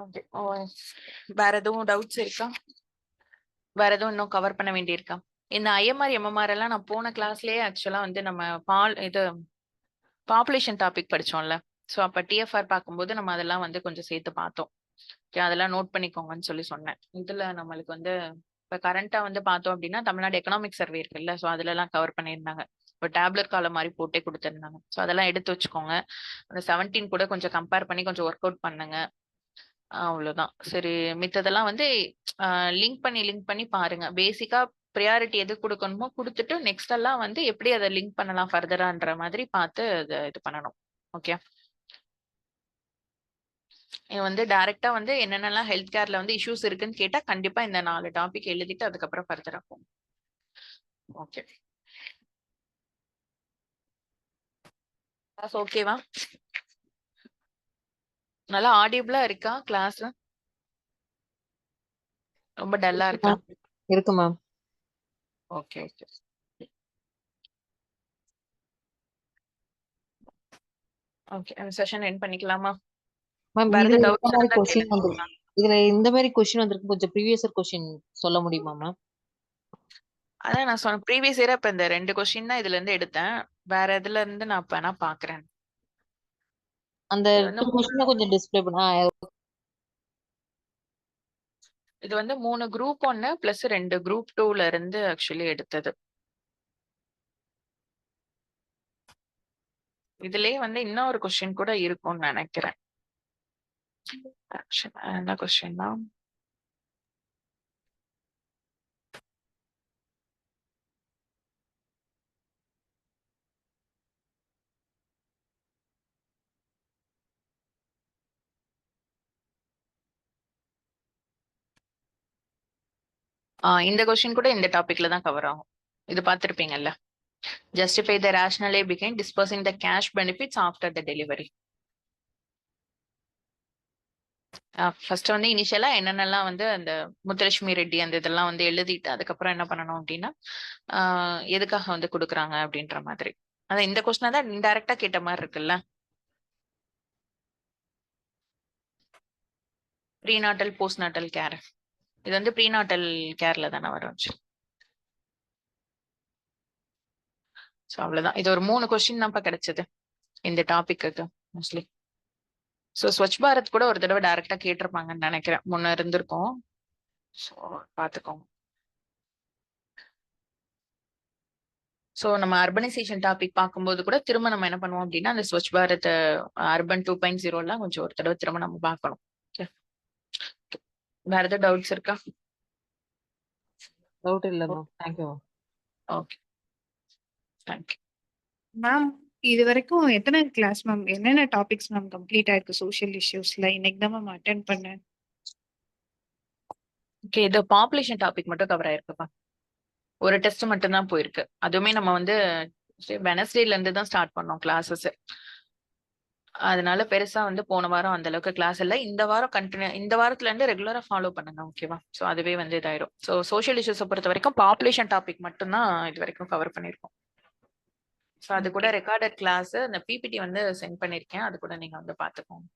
okay. வேற எதுவும் டவுட்ஸ் இருக்கா? வேற எதுவும் இன்னும் கவர் பண்ண வேண்டியிருக்கா? இந்த ஐஎம்ஆர் எம்எம்ஆர் எல்லாம் நான் போன கிளாஸ்லயே ஆக்சுவலா வந்து நம்ம இது பாப்புலேஷன் டாபிக் படிச்சோம்ல. ஸோ அப்ப டிஎஃப்ஆர் பார்க்கும்போது நம்ம அதெல்லாம் வந்து கொஞ்சம் சேர்த்து பார்த்தோம். அதெல்லாம் நோட் பண்ணிக்கோங்கன்னு சொன்னேன். இதுல நம்மளுக்கு வந்து இப்ப கரண்டா வந்து பார்த்தோம் அப்படின்னா தமிழ்நாடு எக்கனாமிக் சர்வே இருக்குல்ல. ஸோ அதுல எல்லாம் கவர் பண்ணியிருந்தாங்க. ஒரு டேப்லெட் காலம் மாதிரி போட்டே கொடுத்துருந்தாங்க. ஸோ அதெல்லாம் எடுத்து வச்சுக்கோங்க. அந்த 17 கூட கொஞ்சம் கம்பேர் பண்ணி கொஞ்சம் ஒர்க் அவுட் பண்ணுங்க. அவ்வளவுதான். சரி, மித்ததெல்லாம் வந்து லிங்க் பண்ணி பாருங்க. பேசிக்கா ப்ரியாரிட்டி எது கொடுக்கணுமோ கொடுத்துட்டு நெக்ஸ்ட் எல்லாம் வந்து எப்படி அதை லிங்க் பண்ணலாம் ஃபர்தரான்ற மாதிரி பார்த்து அதை இது பண்ணணும். ஓகே, வந்து டைரக்டா வந்து என்னென்னலாம் ஹெல்த் கேர்ல வந்து இஷ்யூஸ் இருக்குன்னு கேட்டா கண்டிப்பா இந்த 4 டாபிக் எழுதிட்டு அதுக்கப்புறம் ஃபர்தரா போகும். ஓகே, ஓகேவா? நல்லா ஆடியபிளா இருக்கா கிளாஸ்? ரொம்ப டல்லா இருக்கா? இருக்கு ma'am. Okay okay. Okay, session end பண்ணிக்கலாமா? மேம் வேற இதுல ஏதாவது இந்த டவுட்ஸ் மாதிரி இருந்தா கொஸ்டின் கேளுங்க. வந்து இதுல இந்த மாதிரி கொஸ்டின் வந்திருக்கு. கொஞ்சம் ப்ரீவியஸர் கொஸ்டின் சொல்ல முடியுமா மேம்? அதான் நான் சொன்ன ப்ரீவியஸ் இயரா இப்ப இந்த 2 கொஸ்டின் தான் இதுல இருந்து எடுத்தேன். வேற எதுல இருந்து நான் வேணா பாக்குறேன். அந்த இது வந்து 2 கொஸ்டினை கொஞ்சம் டிஸ்ப்ளே பண்ண. இது வந்து 3 குரூப் 1 பிளஸ் 2 குரூப் 2ல இருந்து ஆக்சுவலி எடுத்தது. இதுலயே வந்து இன்னொரு கொஸ்டின் கூட இருக்கும்னு நினைக்கிறேன். என்ன கொஸ்டின்னா இந்த கொஸ்டின் கூட இந்த டாபிக்ல தான் கவர் ஆகும். இது பார்த்திருப்பீங்கல்ல. ஜஸ்டிஃபை த ரேஷனலே பிகைன் disbursing the cash benefits after the delivery. First வந்து இனிஷியலா என்னென்னலாம் வந்து அந்த முத்துலட்சுமி ரெட்டி அந்த இதெல்லாம் வந்து எழுதிட்டு அதுக்கப்புறம் என்ன பண்ணணும் அப்படின்னா எதுக்காக வந்து கொடுக்குறாங்க அப்படின்ற மாதிரி. அதான் இந்த கொஸ்டினை தான் இன்டைரக்டா கேட்ட மாதிரி இருக்குல்ல. ப்ரீநாட்டல் போஸ்ட் நாட்டல் கேர், இது வந்து ப்ரீநாட்டல் கேர்ல தானே வரும். ஸோ அவ்வளவுதான். இது ஒரு 3 கொஸ்டின் தான்ப்பா கிடைச்சது இந்த டாபிக்கு மோஸ்ட்லி. ஸோ ஸ்வச் பாரத் கூட ஒரு தடவை டைரக்டா கேட்டிருப்பாங்கன்னு நினைக்கிறேன். முன்ன இருந்திருக்கும். ஸோ பாத்துக்கோங்க. ஸோ நம்ம அர்பனைசேஷன் டாபிக் பார்க்கும்போது கூட திரும்ப நம்ம என்ன பண்ணுவோம் அப்படின்னா அந்த ஸ்வச் பாரத் அர்பன் 2.0 கொஞ்சம் ஒரு தடவை திரும்ப நம்ம பார்க்கணும். வேற ஏதாவது டவுட்ஸ் இருக்கா? டவுட் இல்ல ma'am. Thank you ma'am. Okay, thank you. Ma'am இது வரைக்கும் எத்தனை கிளாஸ் மேம், என்னென்ன டாபிக்ஸ் மேம் கம்ப்ளீட் ஆயிருக்கு சோஷியல் இஷ்யூஸ்ல? இன்னைக்கு தான் மேம் அட்டென்ட் பண்ணேன். ஓகே, இது பாப்புலேஷன் டாபிக் மட்டும் கவர் ஆயிருக்குப்பா. ஒரு டெஸ்ட் மட்டும் தான் போயிருக்கு. அதுவுமே நம்ம வந்து வெனஸ்டேல இருந்து தான் ஸ்டார்ட் பண்ணோம் கிளாஸஸ். அதனால பெருசா வந்து போன வாரம் அந்த அளவுக்கு கிளாஸ் இல்ல. இந்த வாரம் இந்த வாரத்துல இருந்து ரெகுலரா ஃபாலோ பண்ணுங்க. ஓகேவா? சோ அதுவே வந்து இதாயிரும். சோ சோஷியல் இஷ்யூஸை பொறுத்த வரைக்கும் பாப்புலேஷன் டாபிக் மட்டும் தான் இது வரைக்கும் கவர் பண்ணிருக்கோம். சோ அது கூட ரெக்கார்டட் கிளாஸ் அந்த பிபிடி வந்து சென்ட் பண்ணிருக்கேன். அது கூட நீங்க வந்து பாத்துக்கோங்க.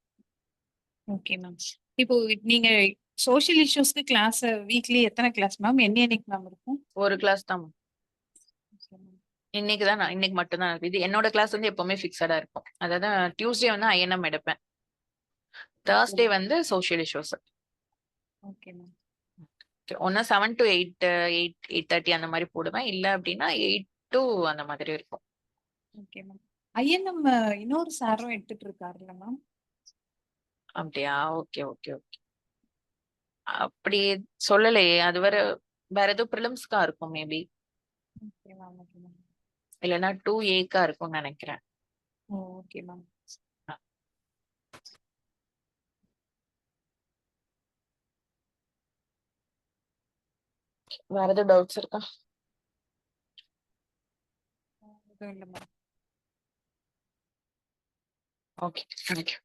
Okay ma'am. இப்போ நீங்க சோஷியல் இஷ்யூஸ்க்கு கிளாஸ் வீக்லி எத்தனை கிளாஸ் மேம்? என்னைக்கு மேம் இருக்கும்? ஒரு கிளாஸ் தான். இன்னைக்கு மட்டும் தான் இது. என்னோட கிளாஸ் வந்து எப்பவுமே ஃபிக்ஸடா இருக்கும். அதாவது டியூஸ்டே வந்து ஐஎன்எம் எடுப்பேன். தேர்ஸ்டே வந்து சோஷியல் இஷ்யூஸ். Okay ma'am. ஒன்னு 7 to 8, 8:30 அந்த மாதிரி போடுவேன். இல்ல அப்படின்னா 8 to அந்த மாதிரி இருக்கும். Okay ma'am. ஐஎன்எம் இன்னொரு சாரும் எடுத்துட்டு இருக்காருல்ல மேம்? அப்படியா? Okay okay okay. அப்படி சொல்லலையே. அது வேற ஏதோ ப்ரிலிம்ஸ்க்கா இருக்கும் maybe. Okay ma'am. Okay ma'am. இல்லைன்னா 2Aக்கா இருக்கும்னு நினைக்கிறேன். Okay ma'am. வேற ஏதோ டவுட்ஸ் இருக்கா? எதுவும் இல்லை மேம். Okay, thank you.